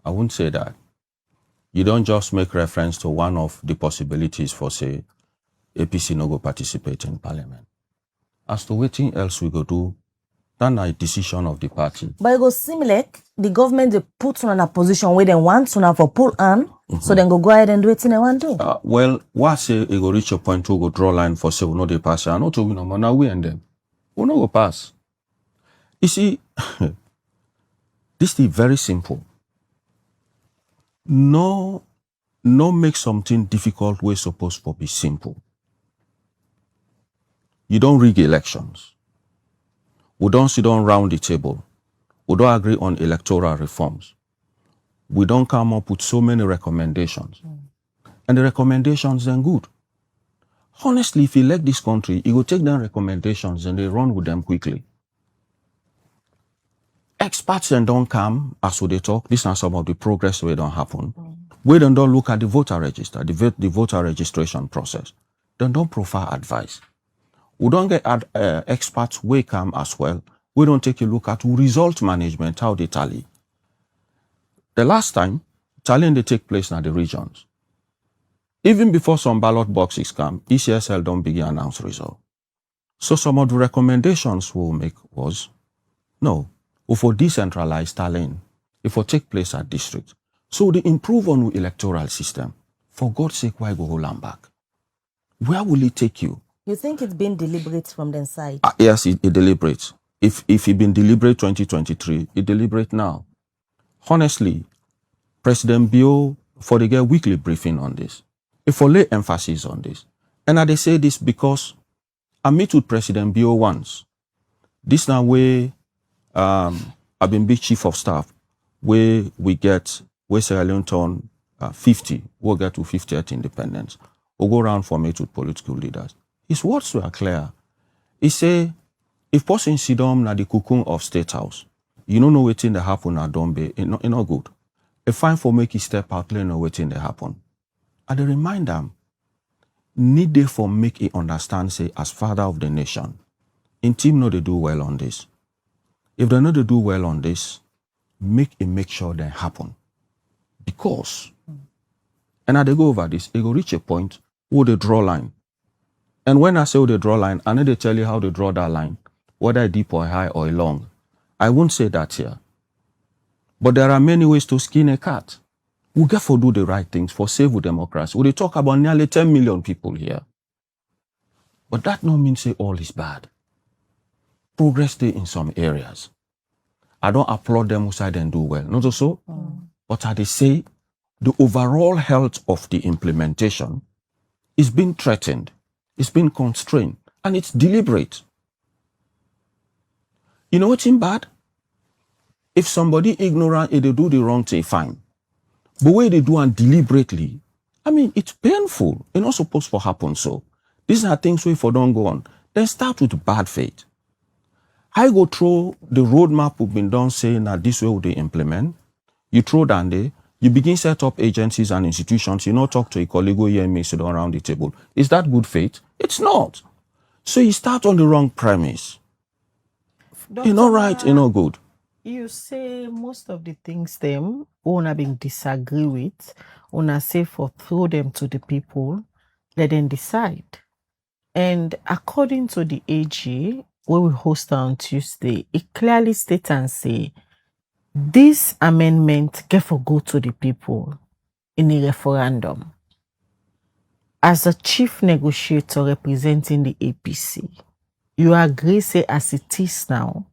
I wouldn't say that. You don't just make reference to one of the possibilities for say APC no go participate in parliament. As to waiting else we go do, that's a decision of the party. But it go seem like the government they put on a position where they want to for pull on, so then go ahead and do it in they want to. Well, what say it go reach a point to go draw line for say we know they pass. I know to win them, now we and them. We no go pass. You see, this is very simple. No no make something difficult wey suppose for be simple. You don't rig elections. We don't sit down round the table. We don't agree on electoral reforms. We don't come up with so many recommendations. And the recommendations then good. Honestly, if you elect this country, you go take them recommendations and they run with them quickly. Experts then don't come as we they talk. These are some of the progress where don't happen. We don't look at the voter register, the voter registration process. Then don't provide advice. We don't get experts we come as well. We don't take a look at result management, how they tally. The last time, tallying they take place in the regions. Even before some ballot boxes come, ECSL don't begin announce result. So some of the recommendations we'll make was, no, we for decentralized tallying, if we take place at district. So they improve on the electoral system. For God's sake, why go hold them back? Where will it take you? You think it's been deliberate from their side? Yes, it deliberates. If it been deliberate 2023, it deliberate now. Honestly, President Bio, for they get weekly briefing on this. If I lay emphasis on this. And I they say this because I meet with President Bio once. This now way I've been big chief of staff where we get Sierra Leone turn 50, we'll get to 50th independence. We'll go around for meet with political leaders. His words were clear. He say, if person sit down na the cocoon of State House, you don't know waiting to happen at Dombe, it not good. A fine for make you step out, let know waiting to happen. And they remind them, need they for make it understand, say, as father of the nation, in team know they do well on this. If they know they do well on this, make sure they happen. Because, and as they go over this, they go reach a point where they draw line. And when I say they draw line, I know they tell you how they draw that line, whether deep or high or long. I won't say that here. But there are many ways to skin a cat. We get for do the right things, for save democracy. We talk about nearly 10 million people here. But that no mean say all is bad. Progress day in some areas. I don't applaud them who say they do well. Not so. But I they say the overall health of the implementation is being threatened. It's been constrained, and it's deliberate. You know what's in bad? If somebody ignorant, if they do the wrong thing, fine. But when they do it deliberately, I mean, it's painful. It's not supposed to happen so. These are things where if I don't go on, then start with bad faith. I go through the roadmap we've been done saying that this way will they implement. You throw down there, you begin set up agencies and institutions, you not talk to a colleague who hear me sit down around the table. Is that good faith? It's not. So you start on the wrong premise. You're not right, you're not good. You say most of the things them una been disagree with, una say for throw them to the people, let them decide. And according to the AG, where we host on Tuesday, it clearly states and say this amendment get for go to the people in a referendum. As a chief negotiator representing the APC, you agree say as it is now,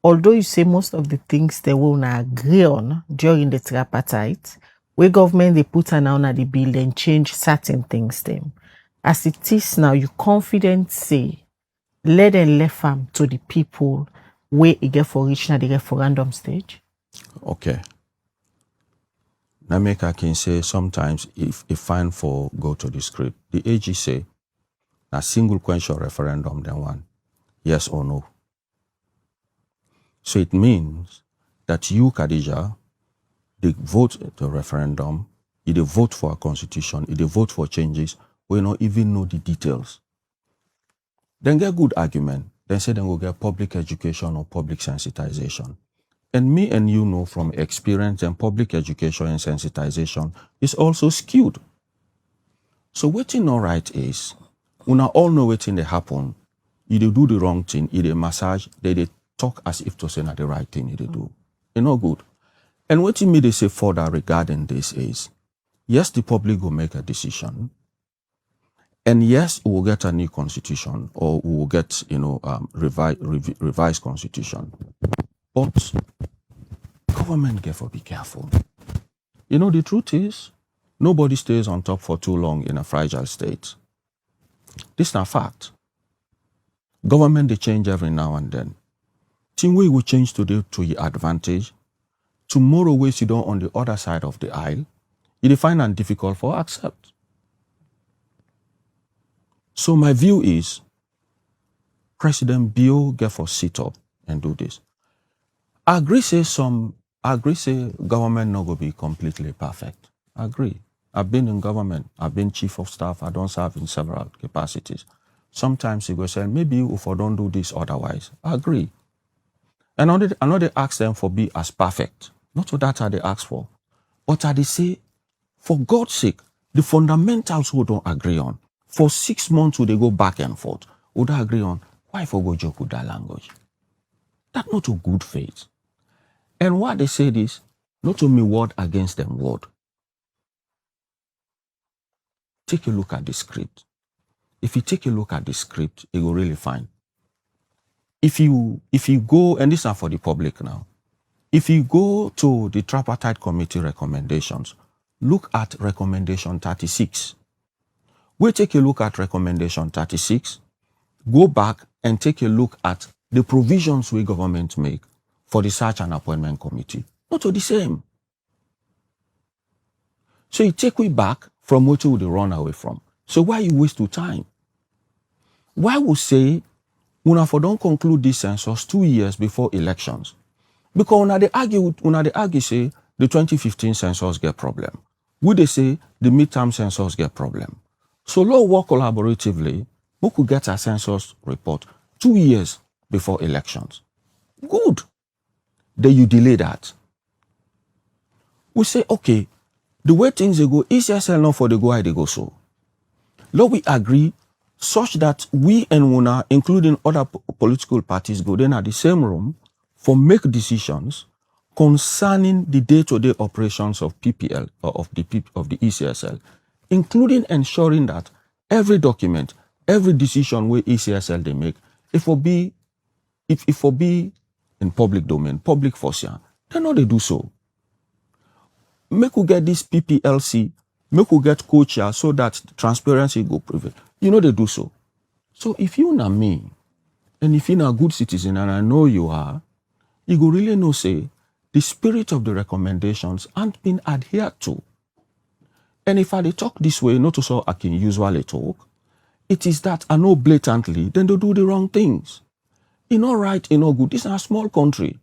although you say most of the things they will not agree on during the tripartite, where government they put an on the bill and change certain things them. As it is now, you confident say, let them left them to the people where it get for reach at the referendum stage? Okay. Now make I can say sometimes if fine for go to the script, the AG say a single question referendum then one, yes or no. So it means that you, Khadija, they vote the referendum, if they vote for a constitution, if they vote for changes, we not even know the details. Then get good argument. Then say then we'll get public education or public sensitization. And me and you know from experience and public education and sensitization is also skewed. So what's not right is, when all know what's in the happen, if they do the wrong thing, if they massage, they talk as if to say not the right thing they do. It's not good. And what me they say further regarding this is, yes, the public will make a decision. And yes, we will get a new constitution or we will get, revised constitution. But government, therefore, be careful. The truth is, Nobody stays on top for too long in a fragile state. This is not fact. Government, they change every now and then. Thing we will change today to your advantage. Tomorrow, we sit down on the other side of the aisle, you find it difficult for accept. So my view is, President Bio get for sit up and do this. I agree say government not going to be completely perfect. I agree. I've been in government. I've been chief of staff. I don't serve in several capacities. Sometimes you go say, maybe if I don't do this otherwise. I agree. And I know they ask them for be as perfect. Not what that they ask for. But they say, for God's sake, the fundamentals we don't agree on. For 6 months, would they go back and forth? Would they agree on why for go joke with that language? That's not a good faith. And why they say this, not to me word against them word. Take a look at the script. If you take a look at the script, it will really fine. If you go, and this is not for the public now, if you go to the tripartite committee recommendations, look at recommendation 36. We'll take a look at recommendation 36, go back and take a look at the provisions we government make for the search and appointment committee. Not all the same. So you take we back from what you would run away from. So why you waste your time? Why would say, una for don't conclude this census 2 years before elections? Because una they argue say the 2015 census get problem. Would they say the midterm census get problem? So let's work collaboratively. We could get a census report 2 years before elections. Good. Then you delay that. We say, okay, the way things they go, ECSL not for the go, they go so. Let we agree such that we and UNA, including other political parties, go then at the same room for make decisions concerning the day-to-day operations of PPL or of the ECSL, including ensuring that every document, every decision where ECSL they make, if it be in public domain, public force, then no they do so. Make we get this PPLC, make we get co-chair so that transparency go prevail. You know they do so. So if you know me, and if you're a good citizen, and I know you are, you go really know say the spirit of the recommendations aren't been adhered to. And if I talk this way, not so I can usually talk, it is that I know blatantly, then they do the wrong things. It's not right, it's not good. This is a small country.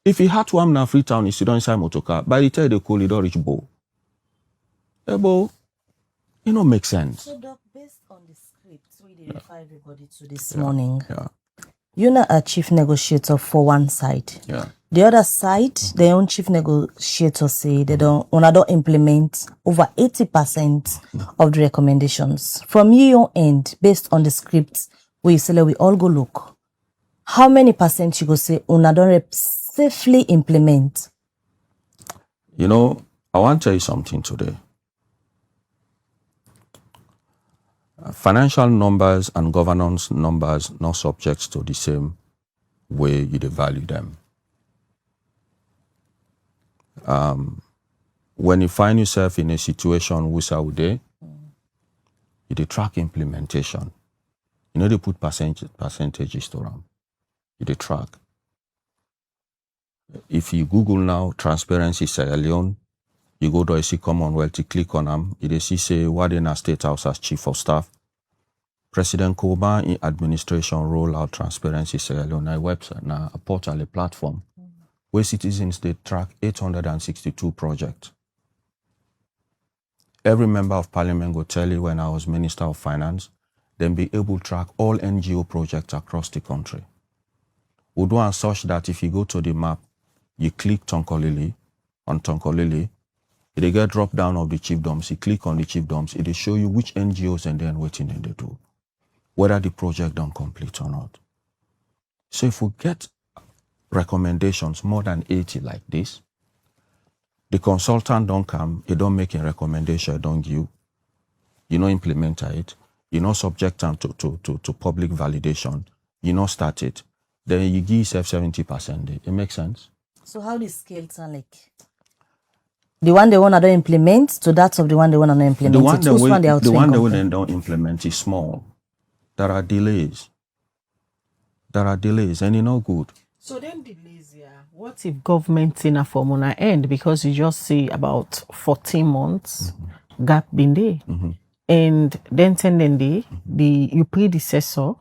If you had to am na Freetown, you sit down inside motorcar, by the time they call it, don't reach Bo. Bo, it don't make sense. So, Doc, based on the script, we did refer everybody to this morning. Yeah. You're not a chief negotiator for one side. Yeah. The other side, their own chief negotiator say they don't implement over 80% of the recommendations. From your end, based on the script, we say we all go look. How many percent you go say una don't safely implement? You know, I want to tell you something today. Financial numbers and governance numbers not subject to the same way you value them. When you find yourself in a situation which are there, you track implementation. You know they put percentages to them. You track. If you Google now Transparency Sierra Leone, you go to see Commonwealth, you click on them, you see say what in a state house as chief of staff. President Koba in administration roll out Transparency Sierra Leone a website, now a portal, a platform where citizens they track 862 projects. Every member of parliament will tell you when I was Minister of Finance, then be able to track all NGO projects across the country. We do and such that if you go to the map, you click Tonkolili, on Tonkolili, it get drop down of the chiefdoms, you click on the chiefdoms, it will show you which NGOs and then what they do, whether the project don't complete or not. So if we get recommendations more than 80 like this, the consultant don't come, he don't make a recommendation, don't give, you know implement it, you know subject them to public validation, you know start it, then you give yourself 70%. It makes sense? So how the scale sound like? The one they want to implement to that of the one they want to implement. The one they don't implement is small. There are delays. And it's not good. So then delays, yeah. What if government in a formula end? Because you just see about 14 months gap been there. And then your predecessor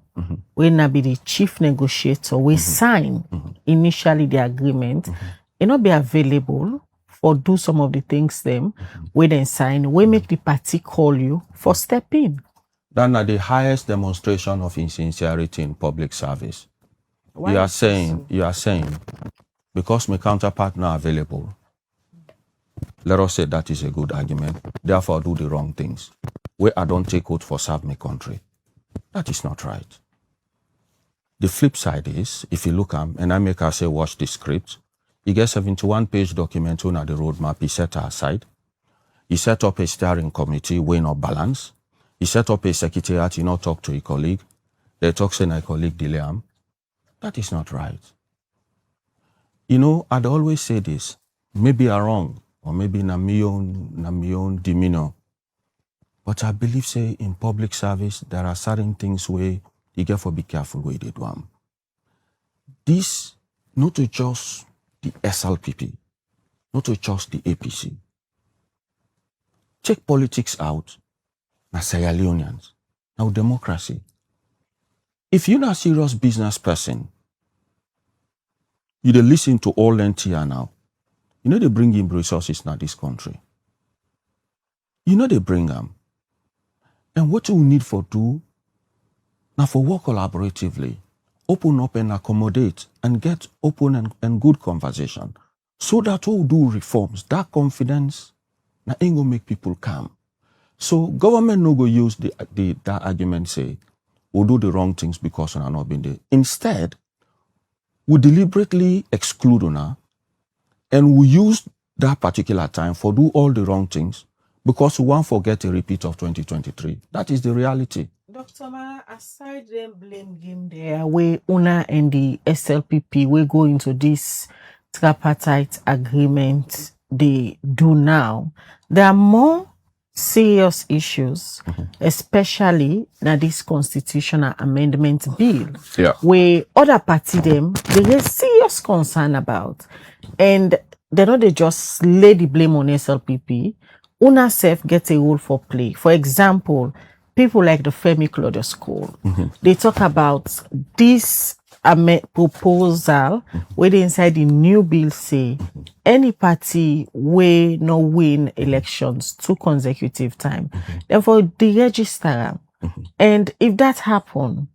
will not be the chief negotiator, we sign initially the agreement, it not be available for do some of the things them, we then sign, we make the party call you for step in. That are the highest demonstration of insincerity in public service. You are saying, because my counterpart not available, let us say that is a good argument, therefore do the wrong things. Where I don't take oath for serve my country. That is not right. The flip side is, if you look at, and I make her say, watch the script, you get 71-page document on the roadmap, he set aside. He set up a steering committee, way not balance. He set up a secretariat, he not talk to a colleague. They talk saying a colleague delay him. That is not right. You know, I'd always say this, maybe I'm wrong, or maybe na my own demeanor. But I believe, say, in public service, there are certain things where you get to be careful where they do them. This, not to just the SLPP, not to just the APC. Check politics out, na Sierra Leoneans, now democracy. If you're not a serious business person, you dey listen to all NTR now. You know they bring in resources now this country. You know they bring them. And what we need for do, now for work collaboratively, open up and accommodate and get open and good conversation. So that we do reforms, that confidence, now ain't gonna make people calm. So government no go use that argument say, we'll do the wrong things because we are not been there. Instead, we deliberately exclude una and we use that particular time for do all the wrong things because we won't forget a repeat of 2023. That is the reality. Dr. Marrah, aside them blame game there, where UNA and the SLPP will go into this tripartite agreement they do now, there are more serious issues, especially now this constitutional amendment bill, where other party them they have serious concern about, and they know they just lay the blame on SLPP. Una self get a role for play. For example, people like the Femi Claudius School, they talk about this proposal where they inside the new bill say any party will no win elections 2 consecutive times. Therefore, the registrar. And if that happen,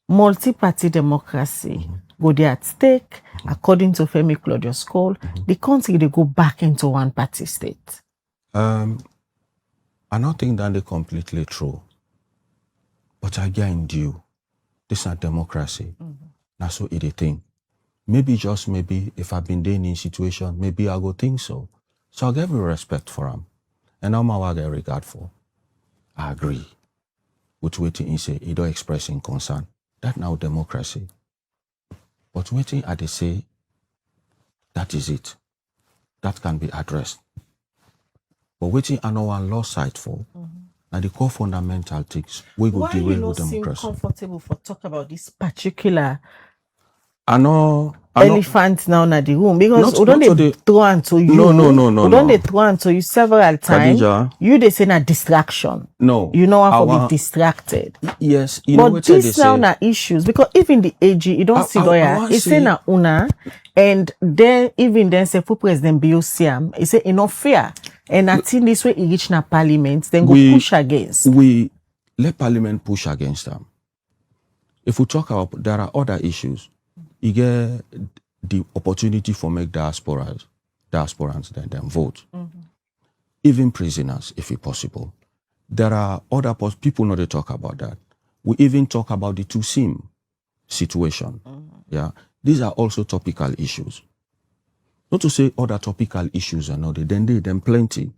multi-party democracy go there at stake. According to Femi Claudius School, the country they go back into one party state. I don't think that is completely true. But again, this is not democracy. That's so it a thing. Maybe just maybe if I've been there in a situation, maybe I go think so. So I'll give you respect for him. And I'm I get regard for. I agree with what he say, he don't express in concern. That now democracy. But waiting at they say, that is it. That can be addressed. But waiting I know one law side for. Now the core fundamental things we go deal with democracy. Why you seem comfortable for talk about this particular elephant now in the room? Because we don't throw onto you. No. We don't throw onto you several times. Khadija, you they say na distraction. No. You know how to be distracted. Yes. You but know this now na issues because even the AG, you don't see lawyer. He say na una, and then even then say for President Biosiam, he say enough fear. And I think this way he reach na parliament, then go push against. We let parliament push against them. If we talk about, there are other issues. You get the opportunity for make diasporans then vote. Even prisoners, if it's possible. There are other people not to talk about that. We even talk about the 2SIM situation. Yeah, these are also topical issues. Not to say other topical issues are not there, then plenty.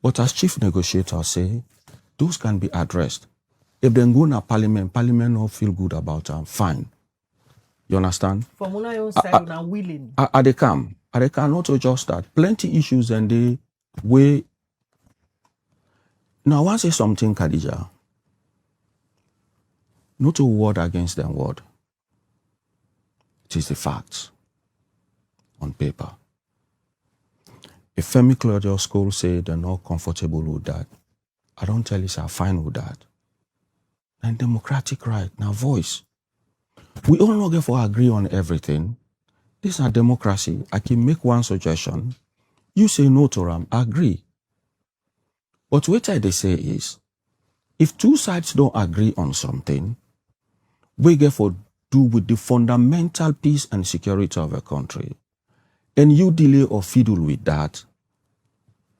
But as chief negotiator say, those can be addressed. If they go to parliament don't feel good about them, fine. You understand? From your side, willing. They come. and they cannot adjust that. Plenty issues and they way. Now, I want to say something, Khadija. Not a word against them word. It is the facts on paper. If Femi Claudius School say they're not comfortable with that, I don't tell you I'm fine with that. And democratic right, now voice. We all not get for agree on everything. This is a democracy. I can make one suggestion. You say no to them, agree. But what they say is, if two sides don't agree on something, we get for do with the fundamental peace and security of a country, and you delay or fiddle with that,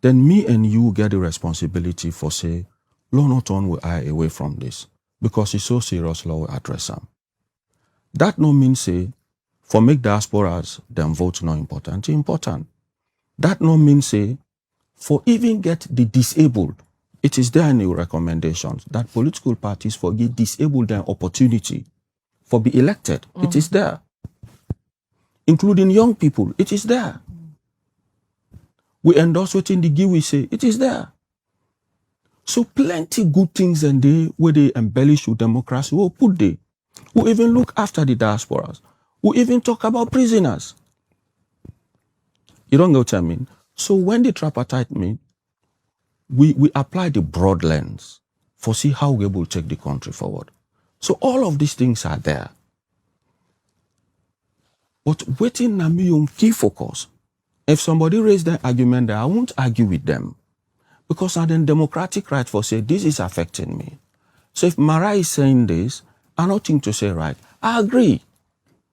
then me and you get the responsibility for say, law not on we eye away from this, because it's so serious law we address them. That no mean say, for make diasporas, them vote not important, important. That no mean say, for even get the disabled, it is there in the recommendations that political parties for get disabled their opportunity for be elected. It is there. Including young people, it is there. We endorse what in the GIWI say, it is there. So plenty good things and they where they embellish with democracy, we'll put there. We even look after the diasporas. We even talk about prisoners. You don't know what I mean? So when the tripartite meet, we apply the broad lens for see how we will take the country forward. So all of these things are there. But waiting na me on key focus. If somebody raise their argument there, I won't argue with them. Because I then democratic right for say, this is affecting me. So if Marrah is saying this, I don't think to say right. I agree.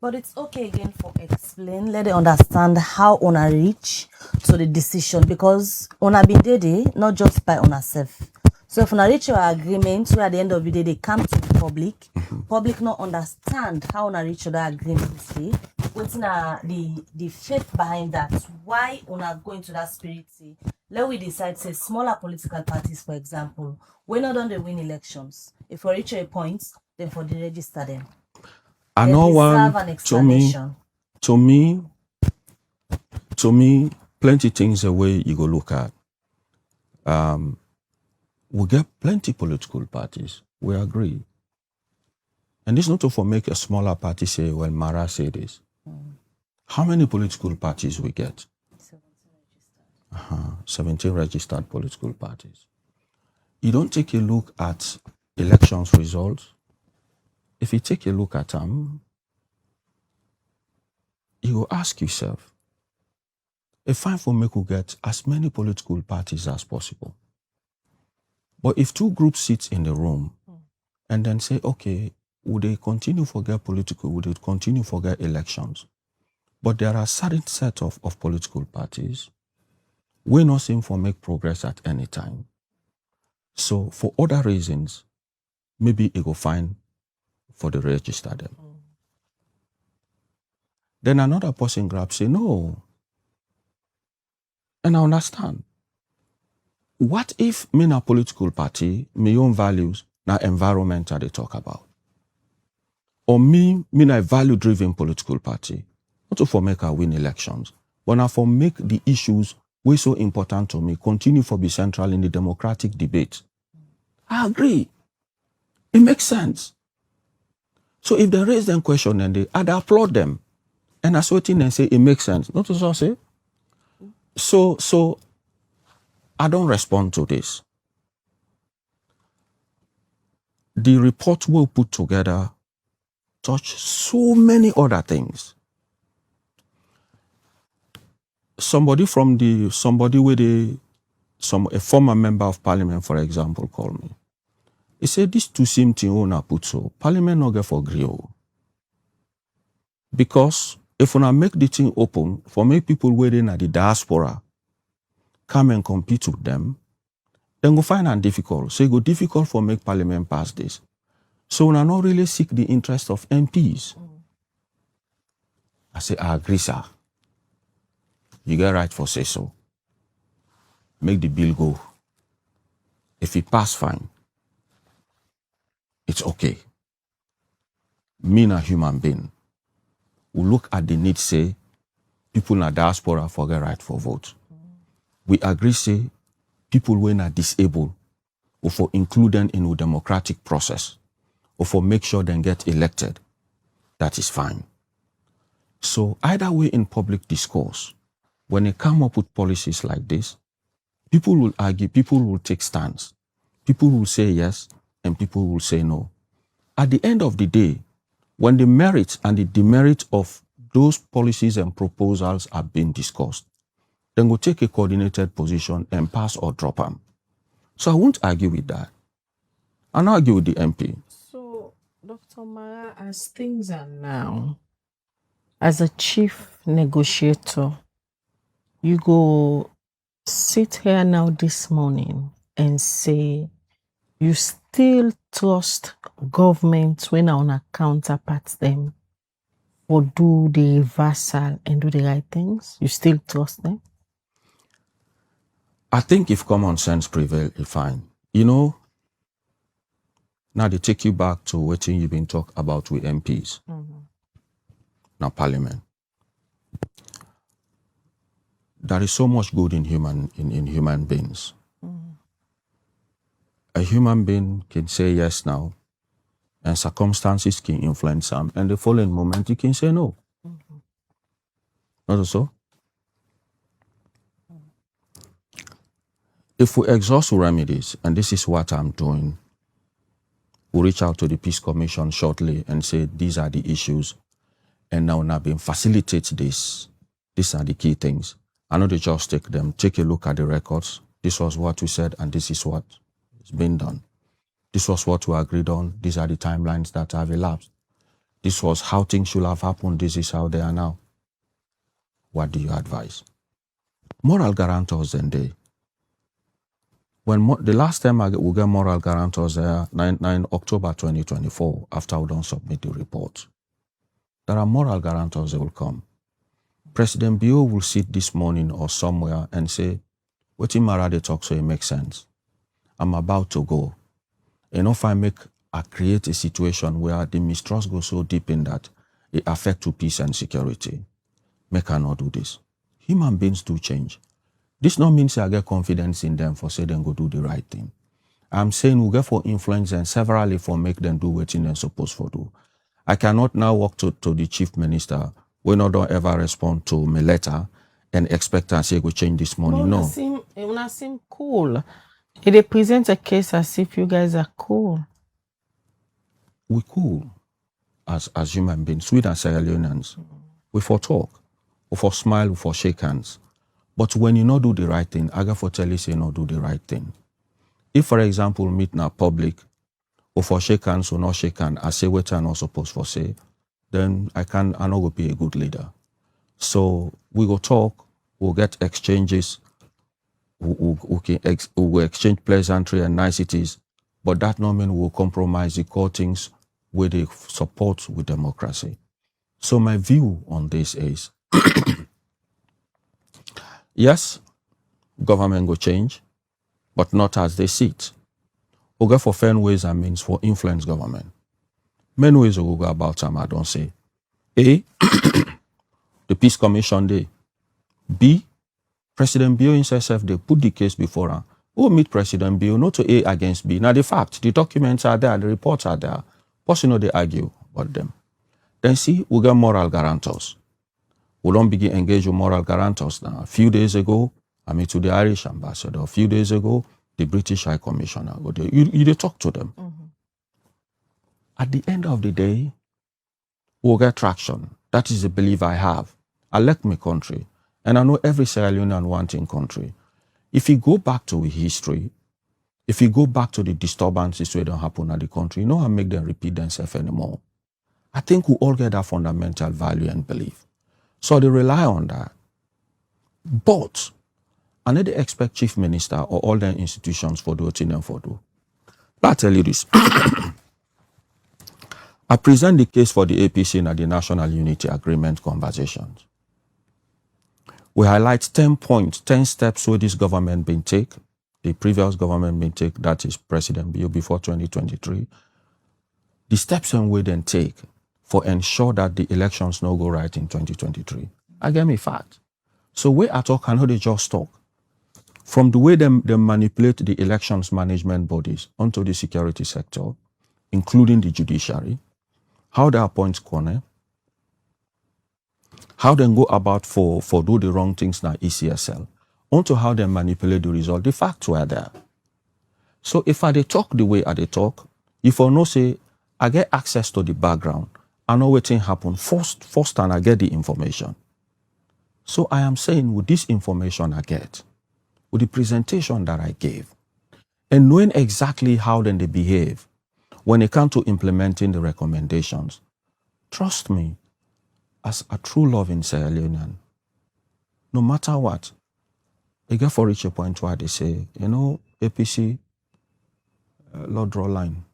But it's okay again for explain, let them understand how una reach to the decision, because una been there, not just by una self. So if una reach your agreement, where at the end of the day they come to the public, public not understand how una reach that agreement. See, what's the faith behind that? Why una go into that spirit? See, let we decide say smaller political parties, for example, we're not on the win elections. If we reach a point, then for the register them. I They know deserve one an explanation. to me, plenty things the way you go look at. We get plenty political parties. We agree. And this not to for make a smaller party say, well, Marrah say this. How many political parties we get? 17 registered political parties. You don't take a look at elections results. If you take a look at them, you will ask yourself, it's fine for me to get as many political parties as possible. But if two groups sit in the room and then say, okay, would they continue for get political, would they continue for get elections? But there are certain set of political parties, we not seem for make progress at any time. So for other reasons, maybe it go fine for the register them. Then another person grabs say, no. And I understand. What if me na political party, my own values, na environmental they talk about? Or me na a value-driven political party, not to for make I win elections, but now for make the issues way so important to me continue for be central in the democratic debate. I agree. It makes sense. So if they raise them question and I'd applaud them. And I sweat in and say it makes sense. Not to say. So I don't respond to this. The report we'll put together touch so many other things. Somebody with a former member of parliament, for example, called me. He said, this two same thing una put so, parliament not get for agree. Because if una make the thing open, for make people waiting at the diaspora come and compete with them, then go find it difficult. So it go difficult for make parliament pass this. So una not really seek the interest of MPs. I say, I agree, sir. You get right for say so. Make the bill go. If it pass, fine. It's okay. Me, a human being, will look at the need, say, people in the diaspora for get right for vote. We agree say people when are disabled or for include them in the democratic process or for make sure they get elected. That is fine. So either way in public discourse, when they come up with policies like this, people will argue, people will take stands. People will say yes and people will say no. At the end of the day, when the merits and the demerit of those policies and proposals are being discussed, then we'll take a coordinated position and pass or drop them. So I won't argue with that. I'll not argue with the MP. So, Dr. Marrah, as things are now, as a chief negotiator, you go sit here now this morning and say you still trust government when on a counterpart them or do the reversal and do the right things? You still trust them? I think if common sense prevail, it's fine. You know, now they take you back to what you've been talking about with MPs. Now Parliament. There is so much good in human beings. A human being can say yes now, and circumstances can influence them, and the following moment he can say no. Not so? If we exhaust remedies, and this is what I'm doing, we'll reach out to the Peace Commission shortly and say these are the issues, and now been facilitate this. These are the key things. I know they just take them, take a look at the records. This was what we said, and this is what has been done. This was what we agreed on. These are the timelines that have elapsed. This was how things should have happened. This is how they are now. What do you advise? Moral guarantors then they. The last time we get moral guarantors there, 9 October 2024, after we don't submit the report. There are moral guarantors that will come. President Bio will sit this morning or somewhere and say, what in Marrah they talk so it makes sense. I'm about to go. And if I create a situation where the mistrust goes so deep in that it affects to peace and security, make I not do this. Human beings do change. This not means I get confidence in them for say them go do the right thing. I'm saying we get for influence and severally for make them do what they're supposed to do. I cannot now walk to the chief minister when I don't ever respond to my letter and expect and say go change this morning. No. It seem cool. They present a case as if you guys are cool. We cool as human beings, Swedes and Sierra Leoneans. We for talk, we for smile, we for shake hands. But when you not do the right thing, I got for tell you say not do the right thing. If, for example, meet in a public, or for shake hands or not shake hands, I say what I'm not supposed to say, then I not go be a good leader. So we go talk, we'll get exchanges, we'll exchange pleasantry and niceties, but that not mean we'll compromise the core things with the support with democracy. So my view on this is, yes, government will change, but not as they see it. We'll go for fair ways and means for influence government. Many ways we'll go about them, I don't say. A, the Peace Commission Day. B, President Bio himself, they put the case before her. Who meet President Bio, not to A against B. Now the fact, the documents are there, the reports are there. Plus, they argue about them. Then see, we get moral guarantors. We don't begin engage with moral guarantors now. A few days ago, I met to the Irish ambassador. A few days ago, the British High Commissioner. You talk to them. At the end of the day, we'll get traction. That is the belief I have. I like my country. And I know every Sierra Leonean wanting country. If you go back to history, if you go back to the disturbances that don't happen in the country, you know how make them repeat themselves anymore. I think we all get that fundamental value and belief. So they rely on that. But I need to expect chief minister or all their institutions for do what them for do. I'll tell you this. I present the case for the APC in the National Unity Agreement conversations. We highlight 10 points, 10 steps where this government been take, the previous government been take, that is President Bio before 2023. The steps and we then take for ensure that the elections no go right in 2023. I get me fact. So we I talk, I know they just talk. From the way they manipulate the elections management bodies onto the security sector, including the judiciary, how they appoint corner, how they go about for do the wrong things now ECSL, onto how they manipulate the result, the facts were there. So if I they talk the way I they talk, if I know say I get access to the background, I know what thing happen first and I get the information. So I am saying with this information I get, with the presentation that I gave, and knowing exactly how then they behave when it comes to implementing the recommendations, trust me, as a true loving Sierra Leonean, no matter what, they get for reach a point where they say, you know, APC, Lord draw line.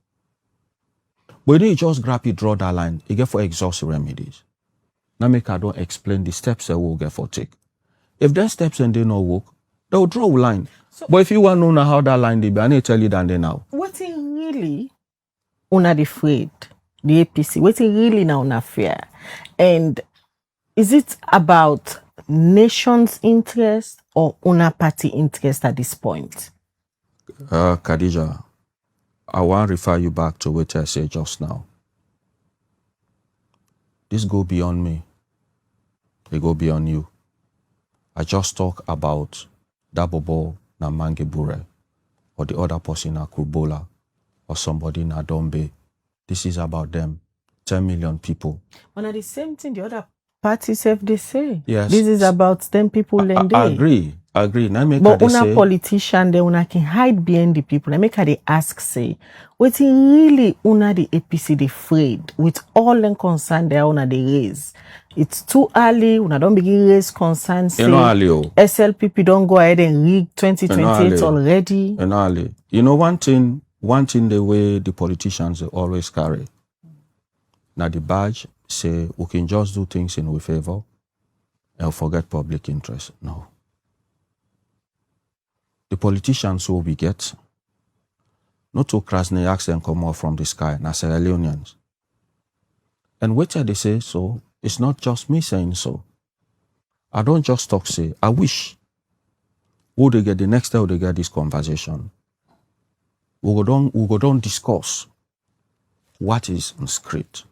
But they just grab it, draw that line, they get for exhaust remedies. Now make I don't explain the steps they will get for take. If their steps and they no work, they will draw a line. So, but if you want to know how that line they be, I need to tell you that they now. What is really una afraid, the APC? What is really now una fear? And is it about nation's interest or una party interest at this point? Khadija, I want to refer you back to what I said just now. This go beyond me. They go beyond you. I just talk about Dabobo na Mangebure, or the other person na Kurbola, or somebody na Dombe. This is about them. 10 million people. But at the same thing, the other parties have they say. Yes. This is about 10 people and I agree. Now make but una say, politician, they una can hide behind the people. I make her they ask say, what really una the APC they afraid with all them concern they una they raise. It's too early. Una don't begin raise concerns. Say SLPP don't go ahead and rig 2028 already. Early. You know one thing the way the politicians they always carry. Now the badge say we can just do things in our favor and forget public interest. No. The politicians who we get, not to Krasnoyarsk and come out from the sky, na Sierra Leoneans. And what they say so, it's not just me saying so. I don't just talk say, I wish who they get the next time they get this conversation. We go down discuss what is in script.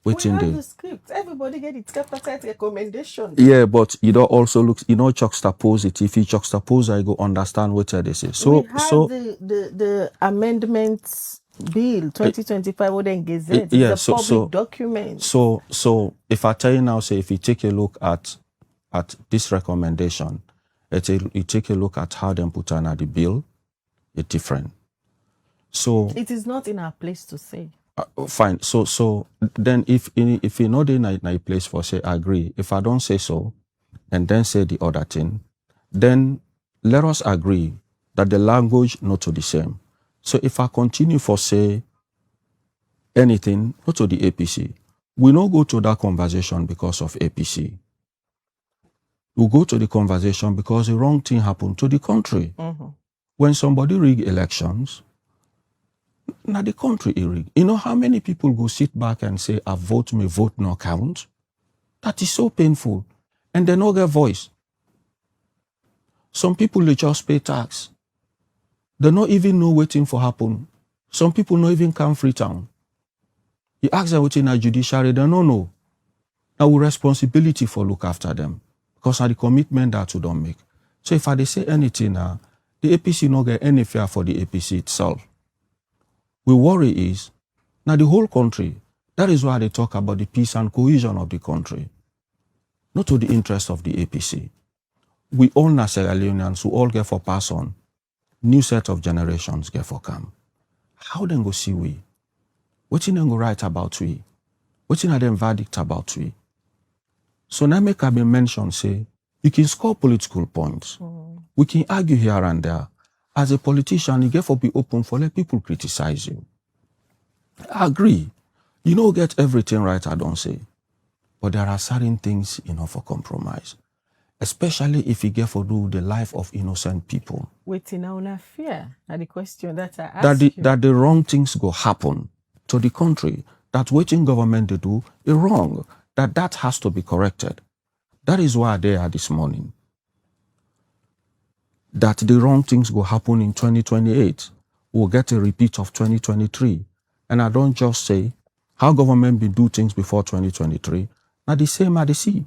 We have the script. Everybody get it tripartite recommendation. Yeah, but you don't also look, juxtapose it. If you juxtapose, I go understand what they say. So we have the amendments bill 2025 what then gazette. Yeah, it's a public document. So if I tell you now, say if you take a look at this recommendation, you take a look at how they put on the bill, it's different. So it is not in our place to say. Fine. So then if you know in a place for say agree, if I don't say so and then say the other thing, then let us agree that the language not to the same. So if I continue for say anything not to the APC, we don't go to that conversation because of APC. We go to the conversation because the wrong thing happened to the country. Mm-hmm. When somebody rig elections, now the country is. You know how many people go sit back and say, "I vote, my vote no count"? That is so painful, and they no get voice. Some people they just pay tax. They not even know waiting for happen. Some people not even come Freetown. You ask them waiting at judiciary, they don't know. Now we responsibility for look after them because of the commitment that we don't make. So if I they say anything now, the APC not get any fare for the APC itself. We worry is, now the whole country, that is why they talk about the peace and cohesion of the country, not to the interest of the APC. We all na Sierra Leoneans who all get for pass on, new set of generations get for come. How then go see we? What in them go write about we? What in them verdict about we? So now make I be mention say, you can score political points. We can argue here and there. As a politician, you get for be open for let people criticize you. I agree. You don't get everything right, I don't say. But there are certain things, for compromise. Especially if you get for do the life of innocent people. Waiting on a fear. And the question that I asked that the wrong things go happen to the country. That waiting government they do is wrong. That has to be corrected. That is why they are this morning. That the wrong things will happen in 2028. We'll get a repeat of 2023. And I don't just say how government be do things before 2023. Now the same I see.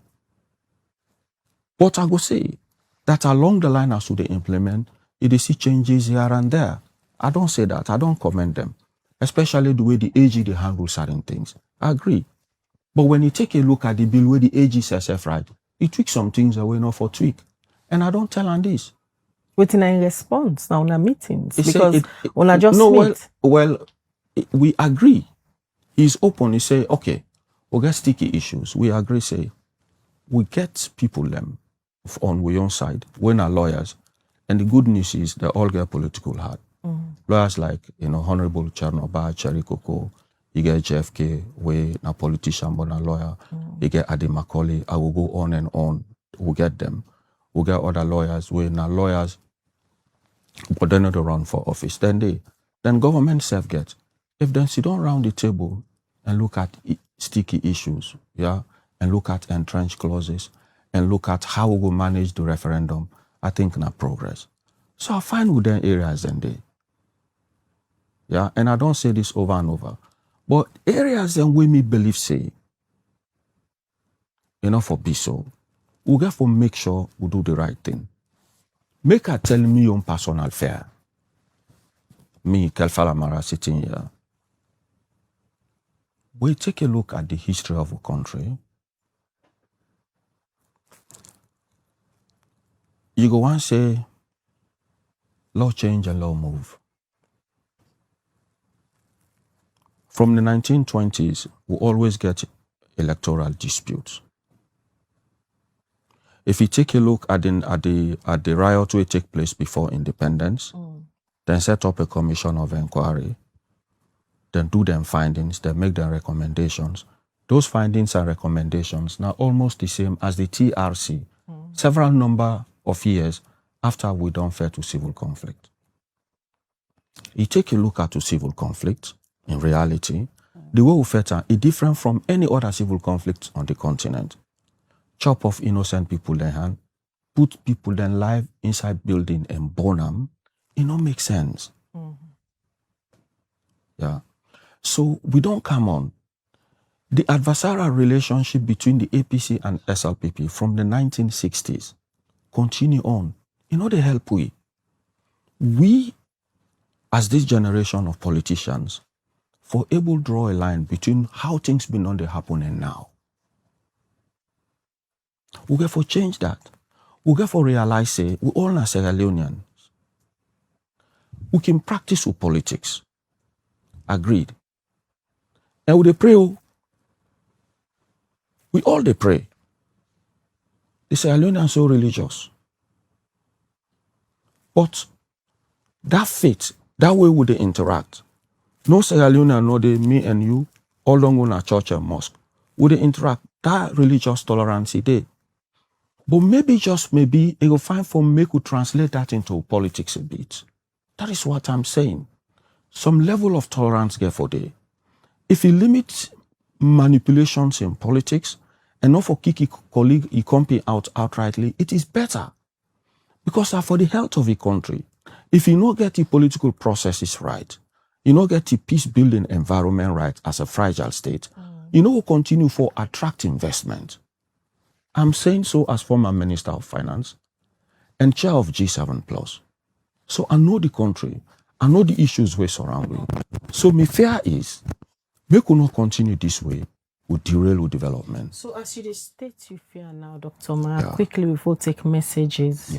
But I go say that along the line as they implement, you see changes here and there. I don't say that. I don't commend them. Especially the way the AG they handle certain things. I agree. But when you take a look at the bill where the AG says right, he tweak some things away not for tweak. And I don't tell on this. Waiting in response now on our meetings. He because on a just no, meet. Well, we agree. He's open. He say, okay, we get sticky issues. We agree, say, we get people them on we own side. We're not lawyers. And the good news is they all get political heart. Lawyers like, Honorable Chernobyl, Cherry Coco, you get JFK, we a politician, but a lawyer. You get Adi Macaulay. I will go on and on. We'll get them. We'll get other lawyers. We're not lawyers, but they're not around for office. Then government self get. If they sit down around the table and look at sticky issues, and look at entrenched clauses, and look at how we will manage the referendum, I think na progress. So I find with them areas and they. And I don't say this over and over. But areas and we me believe say, for be so, we got to make sure we do the right thing. Make her tell me your personal fare. Me, Kaifala Marrah, sitting here. We take a look at the history of a country. You go and say, law change and law move. From the 1920s, we always get electoral disputes. If you take a look at the riot which take place before independence, then set up a commission of inquiry, then do them findings, then make them recommendations. Those findings and recommendations now almost the same as the TRC, several number of years after we don't fair to civil conflict. You take a look at the civil conflict, in reality, the way we fight is different from any other civil conflict on the continent. Chop off innocent people their hand, put people then live inside building and burn them, it don't make sense. So we don't come on. The adversarial relationship between the APC and SLPP from the 1960s continue on. They help we. We, as this generation of politicians, for able to draw a line between how things been on the happening now. We get for change that. We get for realize say we all are Sierra Leoneans. We can practice with politics. Agreed. And we pray. We all they pray. The Sierra Leoneans are so religious. But that faith, that way would they interact. No Sierra Leonean, no they, me and you, all don't go to church and mosque. Would they interact? That religious tolerance there. But maybe, just maybe, it will find for make we translate that into politics a bit. That is what I'm saying. Some level of tolerance get for day. If you limit manipulations in politics and not for kick colleague he company out outrightly, it is better. Because for the health of the country, if you don't get the political processes right, you don't get the peace building environment right as a fragile state, will continue for attract investment. I'm saying so as former Minister of Finance and chair of G7+. So I know the country, I know the issues we surround me. So my fear is, make we not continue this way, will derail with development. So as you state you fear now, Dr. Marrah, quickly before take messages,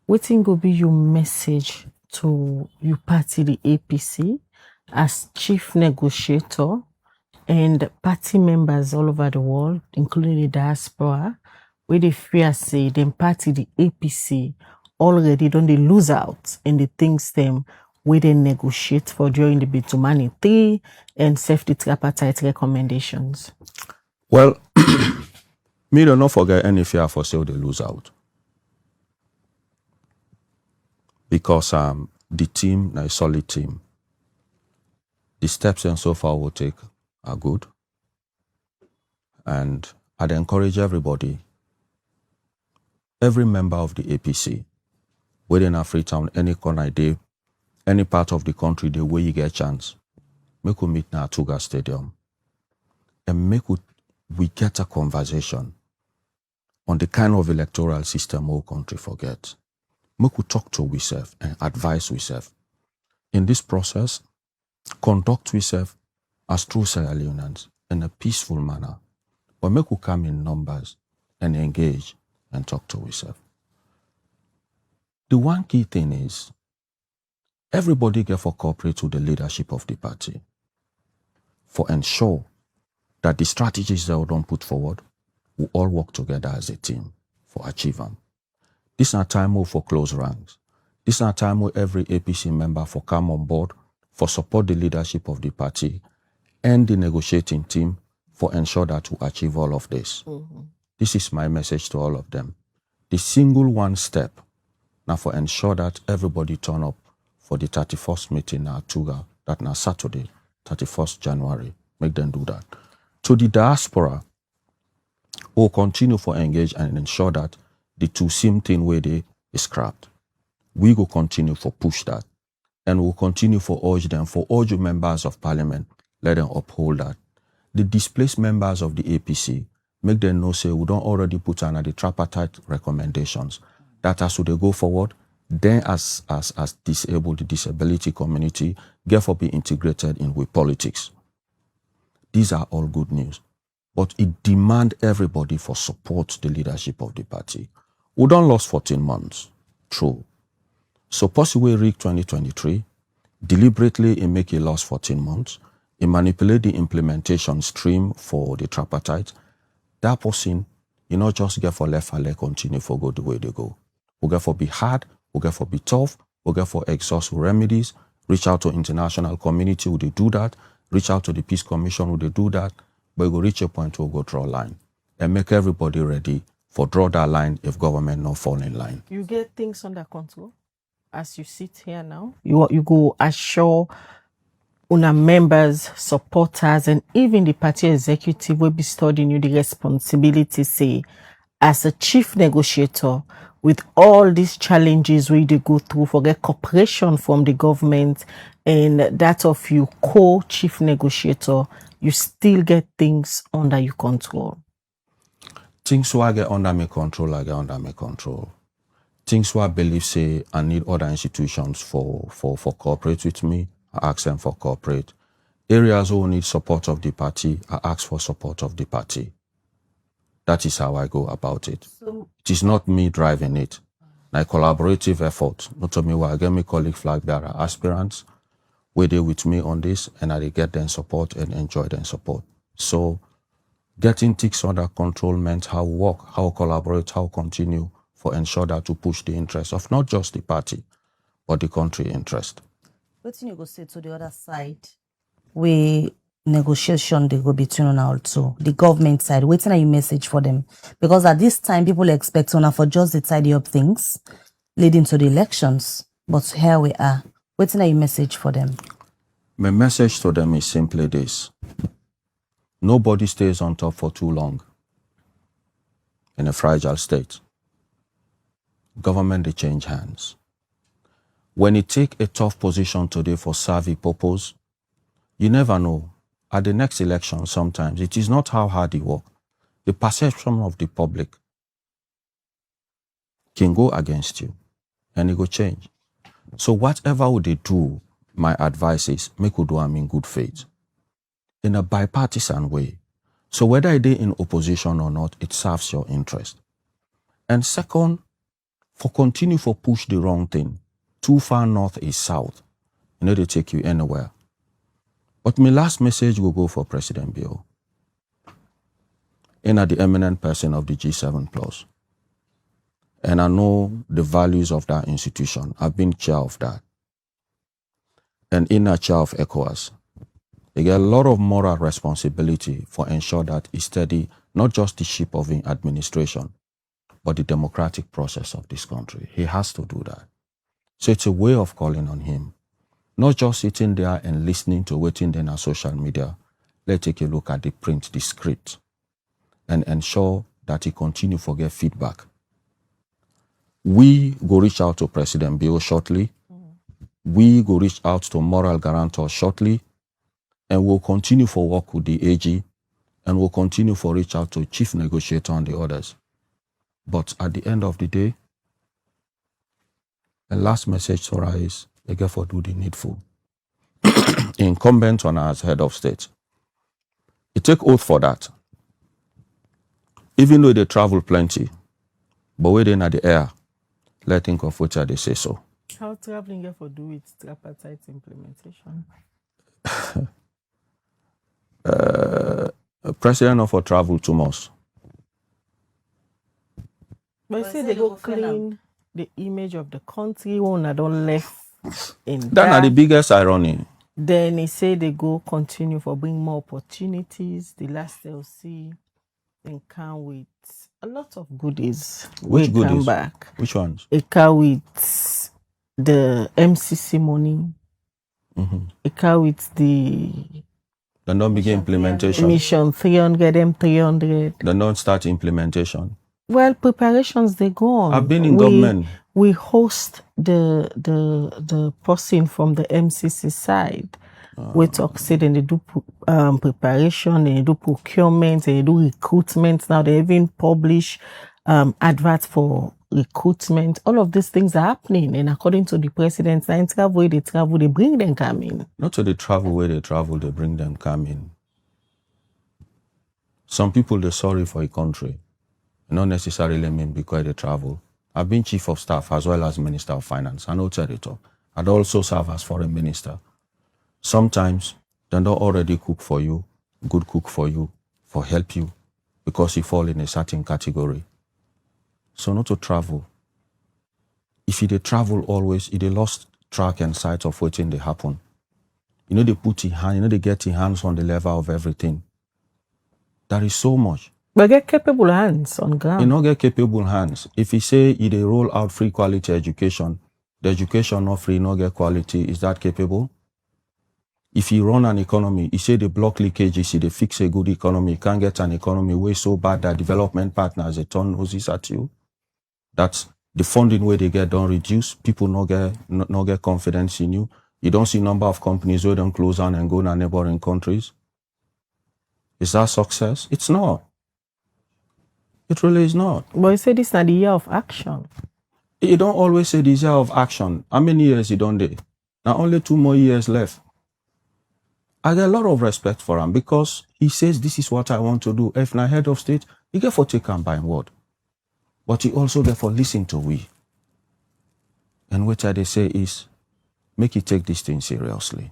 what will be your message to your party, the APC, as chief negotiator and party members all over the world, including the diaspora, where they fear say them party, the APC, already don't they lose out in the things them where they negotiate for during the Bitumani 3 and safety tripartite recommendations? Well, me do not forget any fear for sale they lose out. Because the team, a solid team. The steps and so far we'll take are good. And I'd encourage everybody every member of the APC, whether in Freetown, any corner day, any part of the country, the way you get a chance, make we meet na Tuga Stadium and we get a conversation on the kind of electoral system our country forget. Make we talk to ourselves and advise ourselves. In this process, conduct ourselves as true Sierra Leoneans in a peaceful manner. But make we come in numbers and engage and talk to ourselves. The one key thing is, everybody get for cooperate with the leadership of the party for ensure that the strategies that we don't put forward, we all work together as a team for achieve them. This is a time for close ranks. This is a time where every APC member for come on board for support the leadership of the party and the negotiating team for ensure that we achieve all of this. This is my message to all of them. The single one step now for ensure that everybody turn up for the 31st meeting at Tuga, that now Saturday, 31st January. Make them do that. To the diaspora, we'll continue for engage and ensure that the two same thing where they is scrapped. We will continue for push that. And we'll continue for urge them, for urge members of parliament, let them uphold that. The displaced members of the APC, make them know say we don't already put under the tripartite recommendations that as they go forward, then as disabled, the disability community, therefore be integrated in with politics. These are all good news. But it demands everybody for support the leadership of the party. We don't lost 14 months. True. So possibly rig 2023, deliberately it make it last 14 months, it manipulate the implementation stream for the tripartite. That person, just get for left and let continue for go the way they go. We get for be hard, we get for be tough, we get for exhaust remedies, reach out to international community, would they do that? Reach out to the Peace Commission, would they do that? But we go reach a point where we go draw a line and make everybody ready for draw that line if government not fall in line. You get things under control as you sit here now. You go assure una members, supporters, and even the party executive will be studying you the responsibility, say, as a chief negotiator, with all these challenges we they go through for get cooperation from the government and that of you co-chief negotiator, you still get things under your control. Things who I get under my control, I get under my control. Things who I believe say I need other institutions for cooperate with me, I ask them for cooperate. Areas who need support of the party, I ask for support of the party. That is how I go about it. It is not me driving it. My collaborative effort, not to me where I get my colleague flag bearer aspirants, where they with me on this, and I get them support and enjoy them support. So getting things under control meant how work, how collaborate, how continue for ensure that to push the interest of not just the party, but the country interest. What you go say to the other side? We negotiation they go between on also the government side. Waiting a message for them because at this time people expect on for just the tidy up things leading to the elections. But here we are. Waiting a message for them. My message to them is simply this: nobody stays on top for too long in a fragile state. Government they change hands. When you take a tough position today for savvy purpose, you never know. At the next election, sometimes it is not how hard you work. The perception of the public can go against you and it will change. So whatever would they do, my advice is make you do them in good faith, in a bipartisan way. So whether they in opposition or not, it serves your interest. And second, for continue for push the wrong thing. Too far north is south. They take you anywhere. But my last message will go for President Bill. And the eminent person of the G7+. And I know the values of that institution. I've been chair of that. And in a chair of ECOWAS, they get a lot of moral responsibility for ensure that he steady not just the ship of the administration, but the democratic process of this country. He has to do that. So it's a way of calling on him. Not just sitting there and listening to waiting in our social media. Let's take a look at the print, the script, and ensure that he continue to get feedback We go reach out to President Bill shortly. We go reach out to moral guarantor shortly. And we'll continue for work with the AG. And we'll continue for reach out to chief negotiator and the others. But at the end of the day, the last message to her is, they get for do the needful. Incumbent on her as head of state. He take oath for that. Even though they travel plenty, but within at the air, let think of what they say so. How traveling get for do with tripartite implementation? President of for travel too much. But you say they go clean the image of the country when I don't left in That are the biggest irony. Then he say they go continue for bring more opportunities. The last LC then come with a lot of goodies. Which we come goodies? back. Which ones? It come with the MCC money. It come with the Then don't begin implementation. mission 300 M300. Then don't start implementation. Well, preparations they go on. I've been in government. We host the person from the MCC side. We talk, say they do preparation, they do procurement, they do recruitment. Now they even publish adverts for recruitment. All of these things are happening, and according to the president, they travel, they bring them come in. Not to the travel where they travel, they bring them come in. Some people they're sorry for a country. Not necessarily mean because they travel. I've been chief of staff as well as minister of finance. I know territory. I'd also serve as foreign minister. Sometimes they don't already cook for you, good cook for you, for help you, because you fall in a certain category. So not to travel. If you they travel always, you they lost track and sight of what's in they happen. You know they put your hand, you know they get your hands on the level of everything. There is so much. But get capable hands on ground. You not get capable hands. If you say you they roll out free quality education, the education not free, not get quality, is that capable? If you run an economy, you say they block leakages, you they fix a good economy, you can't get an economy way so bad that development partners they turn noses at you. That's the funding where they get don't reduce, people not get confidence in you. You don't see number of companies where don't close down and go to neighboring countries. Is that success? It's not. It really is not. But you say this is not the year of action. You don't always say this year of action. How many years you don't do? Now only 2 more years left. I get a lot of respect for him because he says this is what I want to do. If not head of state, he get for take him by word. But he also get for listen to we. And what they say is, make you take this thing seriously.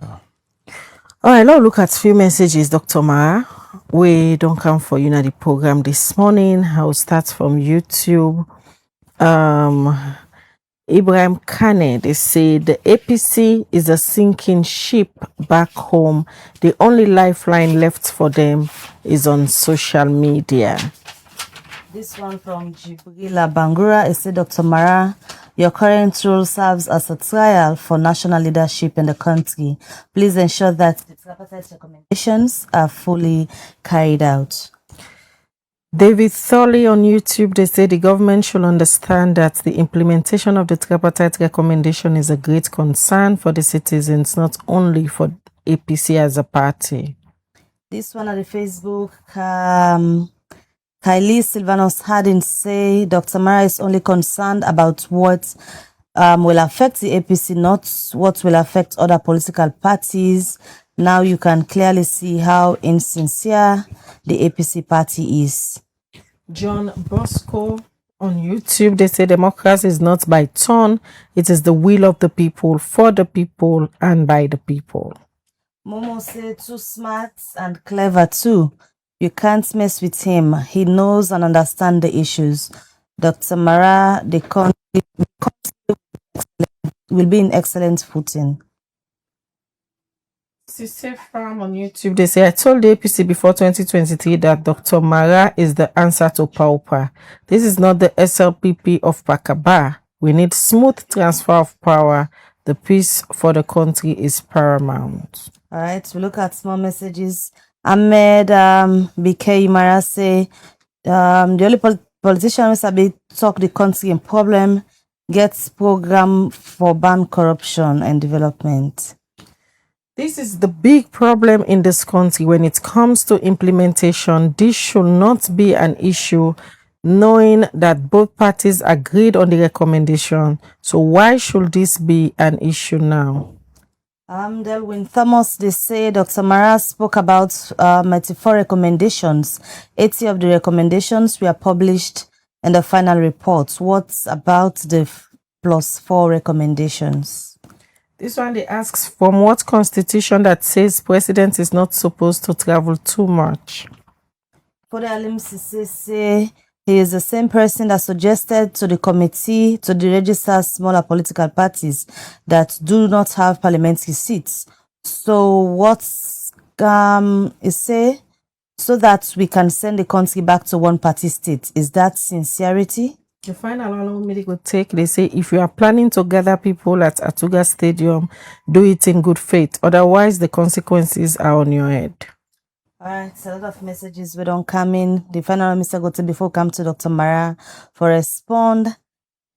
All right, let's look at few messages, Dr. Marrah. We don't come for you in the program this morning. I'll start from YouTube. Ibrahim Kane, they say the APC is a sinking ship back home. The only lifeline left for them is on social media. This one from Jibrila Bangura. It said, Dr. Marrah, your current role serves as a trial for national leadership in the country. Please ensure that the tripartite recommendations are fully carried out. David Thorley on YouTube, they say the government should understand that the implementation of the tripartite recommendation is a great concern for the citizens, not only for APC as a party. This one on the Facebook, Kylie Silvanos Hardin say Dr. Marrah is only concerned about what will affect the APC, not what will affect other political parties. Now you can clearly see how insincere the APC party is. John Bosco on YouTube, they say democracy is not by turn, it is the will of the people, for the people, and by the people. Momo say too smart and clever too. You can't mess with him. He knows and understands the issues. Dr. Marrah, the country will be in excellent footing. Sister Farm on YouTube, they say, I told the APC before 2023 that Dr. Marrah is the answer to pauper. This is not the SLPP of Pakaba. We need smooth transfer of power. The peace for the country is paramount. All right, we look at more messages. Ahmed BK Marrah say, the only politicians sabi talk the country in problem, gets program for ban corruption and development. This is the big problem in this country when it comes to implementation. This should not be an issue, knowing that both parties agreed on the recommendation. So why should this be an issue now? Delwyn Thomas, they say Dr. Marrah spoke about 94 recommendations. 80 of the recommendations were published in the final report. What about the +4 recommendations? This one, they asks, from what constitution that says president is not supposed to travel too much? For the Alim Sisi say he is the same person that suggested to the committee to the register smaller political parties that do not have parliamentary seats. So what's is say so that we can send the country back to one party state. Is that sincerity? The final one medical take, they say if you are planning to gather people at Atuga Stadium, do it in good faith. Otherwise, the consequences are on your head. All right, a lot of messages we don't come in. The final Mr. Gote before come to Dr. Marrah for respond.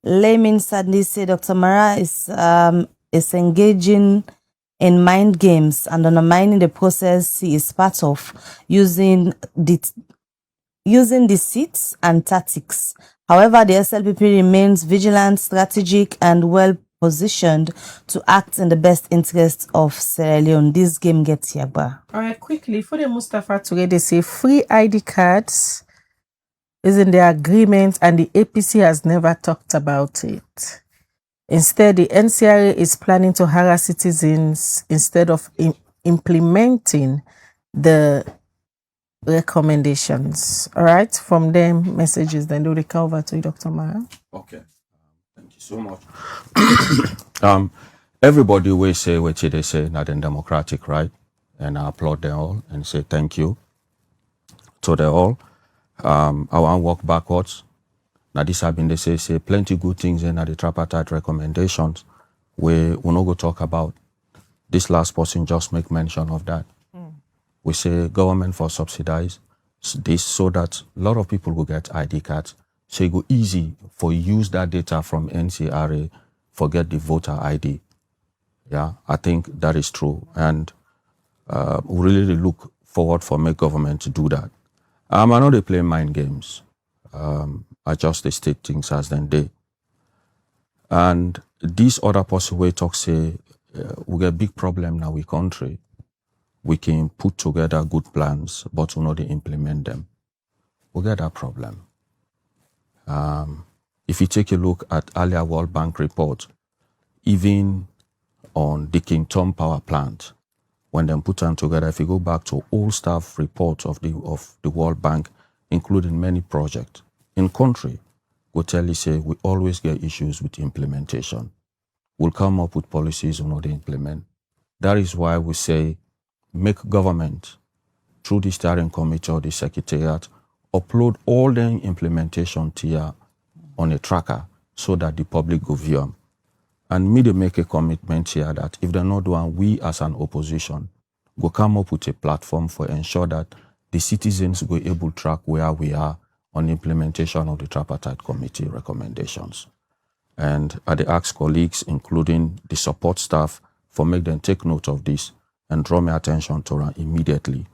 Laymin Sadni say Dr. Marrah is engaging in mind games and undermining the process he is part of, using deceits and tactics. However, the SLPP remains vigilant, strategic, and well-positioned to act in the best interest of Sierra Leone. This game gets Yagba. All right, quickly, for the Mustafa today, they say free ID cards is in the agreement and the APC has never talked about it. Instead, the NCRA is planning to harass citizens instead of implementing the recommendations. All right, from them messages, then do they come over to you, Dr. Marrah? Okay, thank you so much. Everybody will say what they say, not in democratic, right? And I applaud them all and say thank you to them all. I want to walk backwards. Now this have been they say plenty good things in the tripartite recommendations. We will not go talk about. This last person just make mention of that. We say government for subsidize this so that a lot of people will get ID cards. So it go easy for use that data from NCRA, forget the voter ID. Yeah, I think that is true. And we really look forward for make government to do that. I know they play mind games. I just they state things as then they. And this other possible way talk say we get big problem now in country. We can put together good plans, but we not implement them. We get that problem. If you take a look at earlier World Bank report, even on the King Tom power plant, when they put them together, if you go back to all staff reports of the World Bank, including many projects in country, will tell you say we always get issues with implementation. We'll come up with policies we not implement. That is why we say make government, through the steering committee or the secretariat, upload all the implementation tier on a tracker so that the public go view them. And me, they make a commitment here that if they're not doing, we as an opposition go come up with a platform for ensure that the citizens go able to track where we are on implementation of the tripartite committee recommendations. And I ask colleagues, including the support staff, for make them take note of this and draw my attention to it immediately.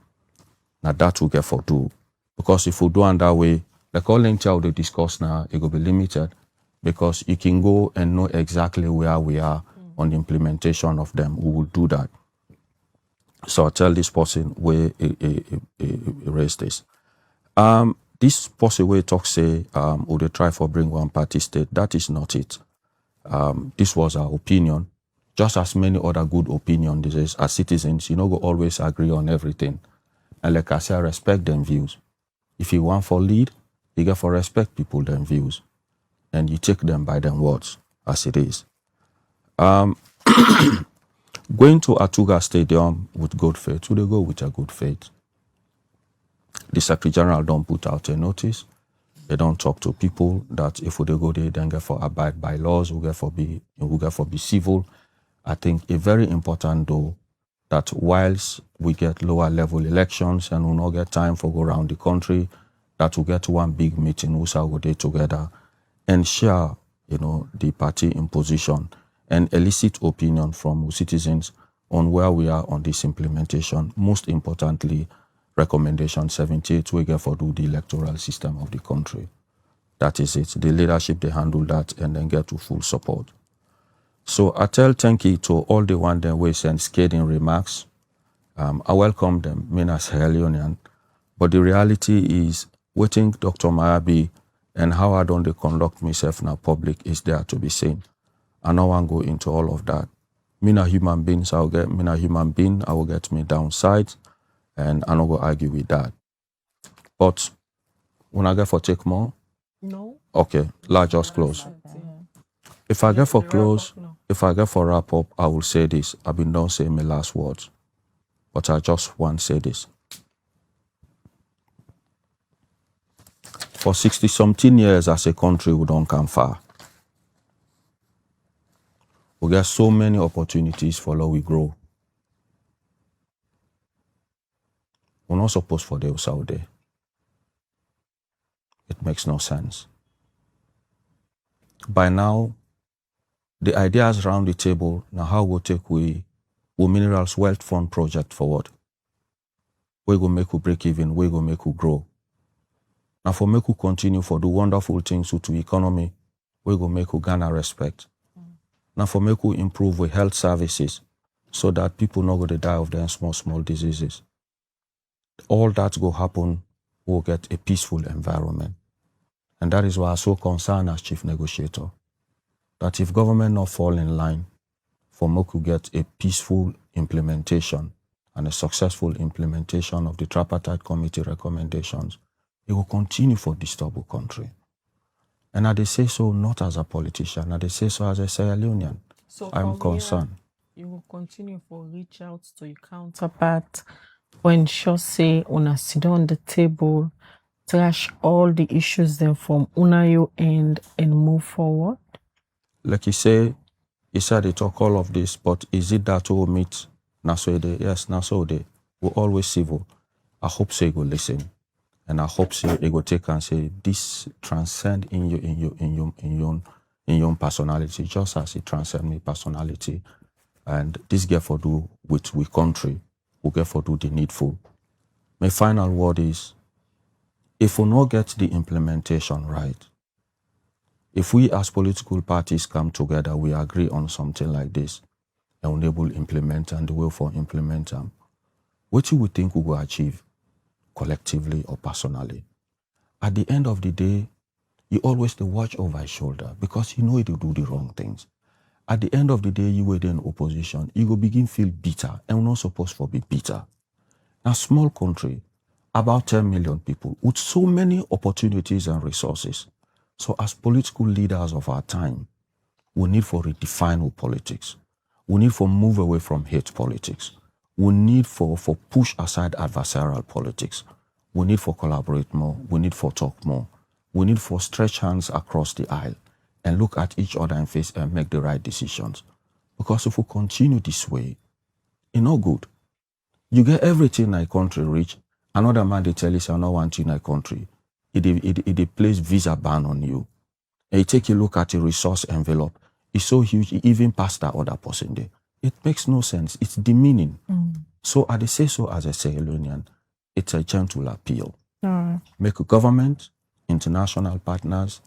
Now that will get for do. Because if we do it that way, like all the child they discuss now, it will be limited because you can go and know exactly where we are on the implementation of them. We will do that. So I tell this person where erase this. This person where talk say would they try for bring one party state. That is not it. This was our opinion. Just as many other good opinions, this is, as citizens, you know, go always agree on everything. And like I say, I respect them views. If you want for lead, you get for respect people them views. And you take them by them words, as it is. Going to Atuga Stadium with good faith, would they go with a good faith? The Secretary General don't put out a notice. They don't talk to people that if they go there, then get for abide by laws, we get for be civil. I think it's very important though that whilst we get lower level elections and we not get time for go around the country, that will get one big meeting, we shall go there together and share, the party imposition and elicit opinion from citizens on where we are on this implementation. Most importantly, recommendation 78, we get for do the electoral system of the country. That is it. The leadership, they handle that and then get to full support. So I tell thank you to all the one that we send scathing remarks. I welcome them, me as Sierra Leonean. But the reality is, waiting Dr. Marrah and how I don't conduct myself in the public is there to be seen. I don't want to go into all of that. Me a human being, I will get me downside, and I don't go argue with that. But when I get for take more, No. okay, let's just close. If I get for close, if I get for wrap up, I will say this. I've been done saying my last words, but I just want to say this. For 60-something years as a country, we don't come far. We get so many opportunities for how we grow. We're not supposed for those out there. It makes no sense. By now, the ideas around the table, now how we take we Minerals Wealth Fund project forward. We go make we break even, we go make we grow. Now for make we continue for the wonderful things to economy, we go make we garner respect. Now for make we improve with health services so that people not go to die of their small diseases. All that go happen, we'll get a peaceful environment. And that is why I'm so concerned as chief negotiator, that if government not fall in line for make we get a peaceful implementation and a successful implementation of the tripartite committee recommendations, it will continue for disturb our country. And I say so not as a politician, I say so as a Sierra Leonean. So I'm concerned. You will continue for reach out to your counterpart when she say una sit on the table, trash all the issues then from una you end and move forward. Like you say, he said they talk all of this, but is it that we meet Nasoede? Yes, Nasoede. We're always civil. I hope so you go listen. And I hope so you go take and say this transcend in your personality, just as it transcend my personality. And this get for do with we country, we get for do the needful. My final word is, if we not get the implementation right, if we as political parties come together, we agree on something like this, and we able implement and the way for implement them, what you would think we will achieve collectively or personally? At the end of the day, you always to watch over your shoulder because you know you do the wrong things. At the end of the day, you were in opposition, you go begin feel bitter, and we're not supposed to be bitter. Now, small country, about 10 million people, with so many opportunities and resources. So as political leaders of our time, we need for redefine our politics. We need for move away from hate politics. We need for push aside adversarial politics. We need for collaborate more. We need for talk more. We need for stretch hands across the aisle and look at each other in face and make the right decisions. Because if we continue this way, it's not good. You get everything in a country rich, another man they tell you, I don't want you in a country. It place visa ban on you. And you take a look at the resource envelope. It's so huge, it even past that other person there. It makes no sense. It's demeaning. So I say so as a Sierra Leonean, it's a gentle appeal. Make a government, international partners,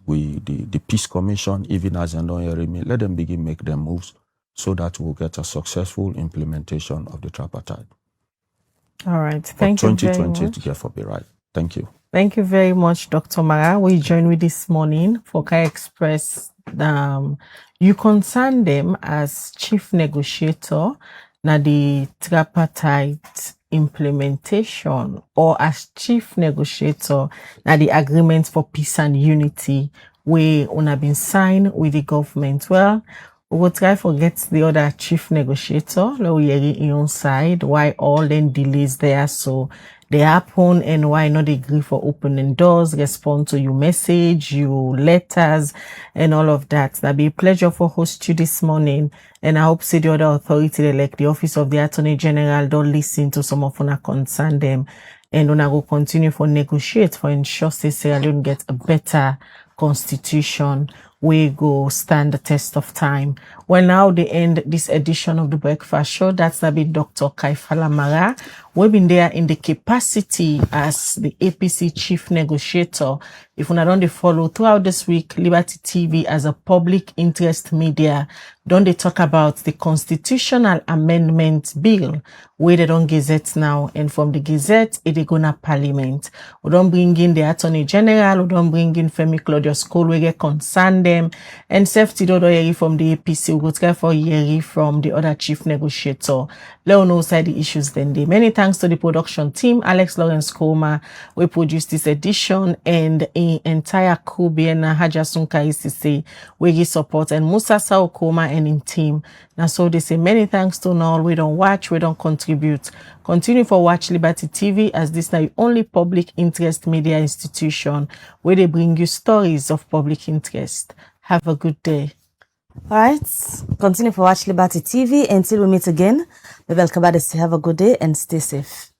the Peace Commission, even as an ORME, let them begin make their moves so that we'll get a successful implementation of the tripartite. All right. Thank you very 2020 much. to get for be right. Thank you. Thank you very much, Dr. Marrah. We joined with this morning for Kai Express. You concern them as chief negotiator na the tripartite implementation, or as chief negotiator na the agreement for peace and unity we una been signed with the government. Well, we will try to get the other chief negotiator, on side, why all then delays there, so they happen, and why not agree for opening doors, respond to your message, your letters, and all of that. That'll be a pleasure for host you this morning, and I hope see the other authority, like the Office of the Attorney General, don't listen to some of una concern them and una go continue for negotiate for ensure say Sierra Leone get a better constitution we go stand the test of time. Well, now they end this edition of the Breakfast Show. That's been Dr. Kaifala Marrah. We've been there in the capacity as the APC chief negotiator. If una don't follow throughout this week, Liberty TV as a public interest media, don't they talk about the constitutional amendment bill where they don't gazette now, and from the gazette it gonna parliament. We don't bring in the attorney general, we don't bring in Femi Claudius Cole, we get concern them, and safety do hear from the APC, we go try for hear from the other chief negotiator. Let us know side the issues then day. Many thanks to the production team, Alex Lawrence Koma, we produced this edition, and the entire crew, Biena Hajasun Kaisise, we give support, and Musa Sao Koma and in team. Now so they say many thanks to all. We don't watch, we don't contribute. Continue for Watch Liberty TV as this now only public interest media institution where they bring you stories of public interest. Have a good day. All right, continue for Watch Liberty TV until we meet again. Have a good day and stay safe.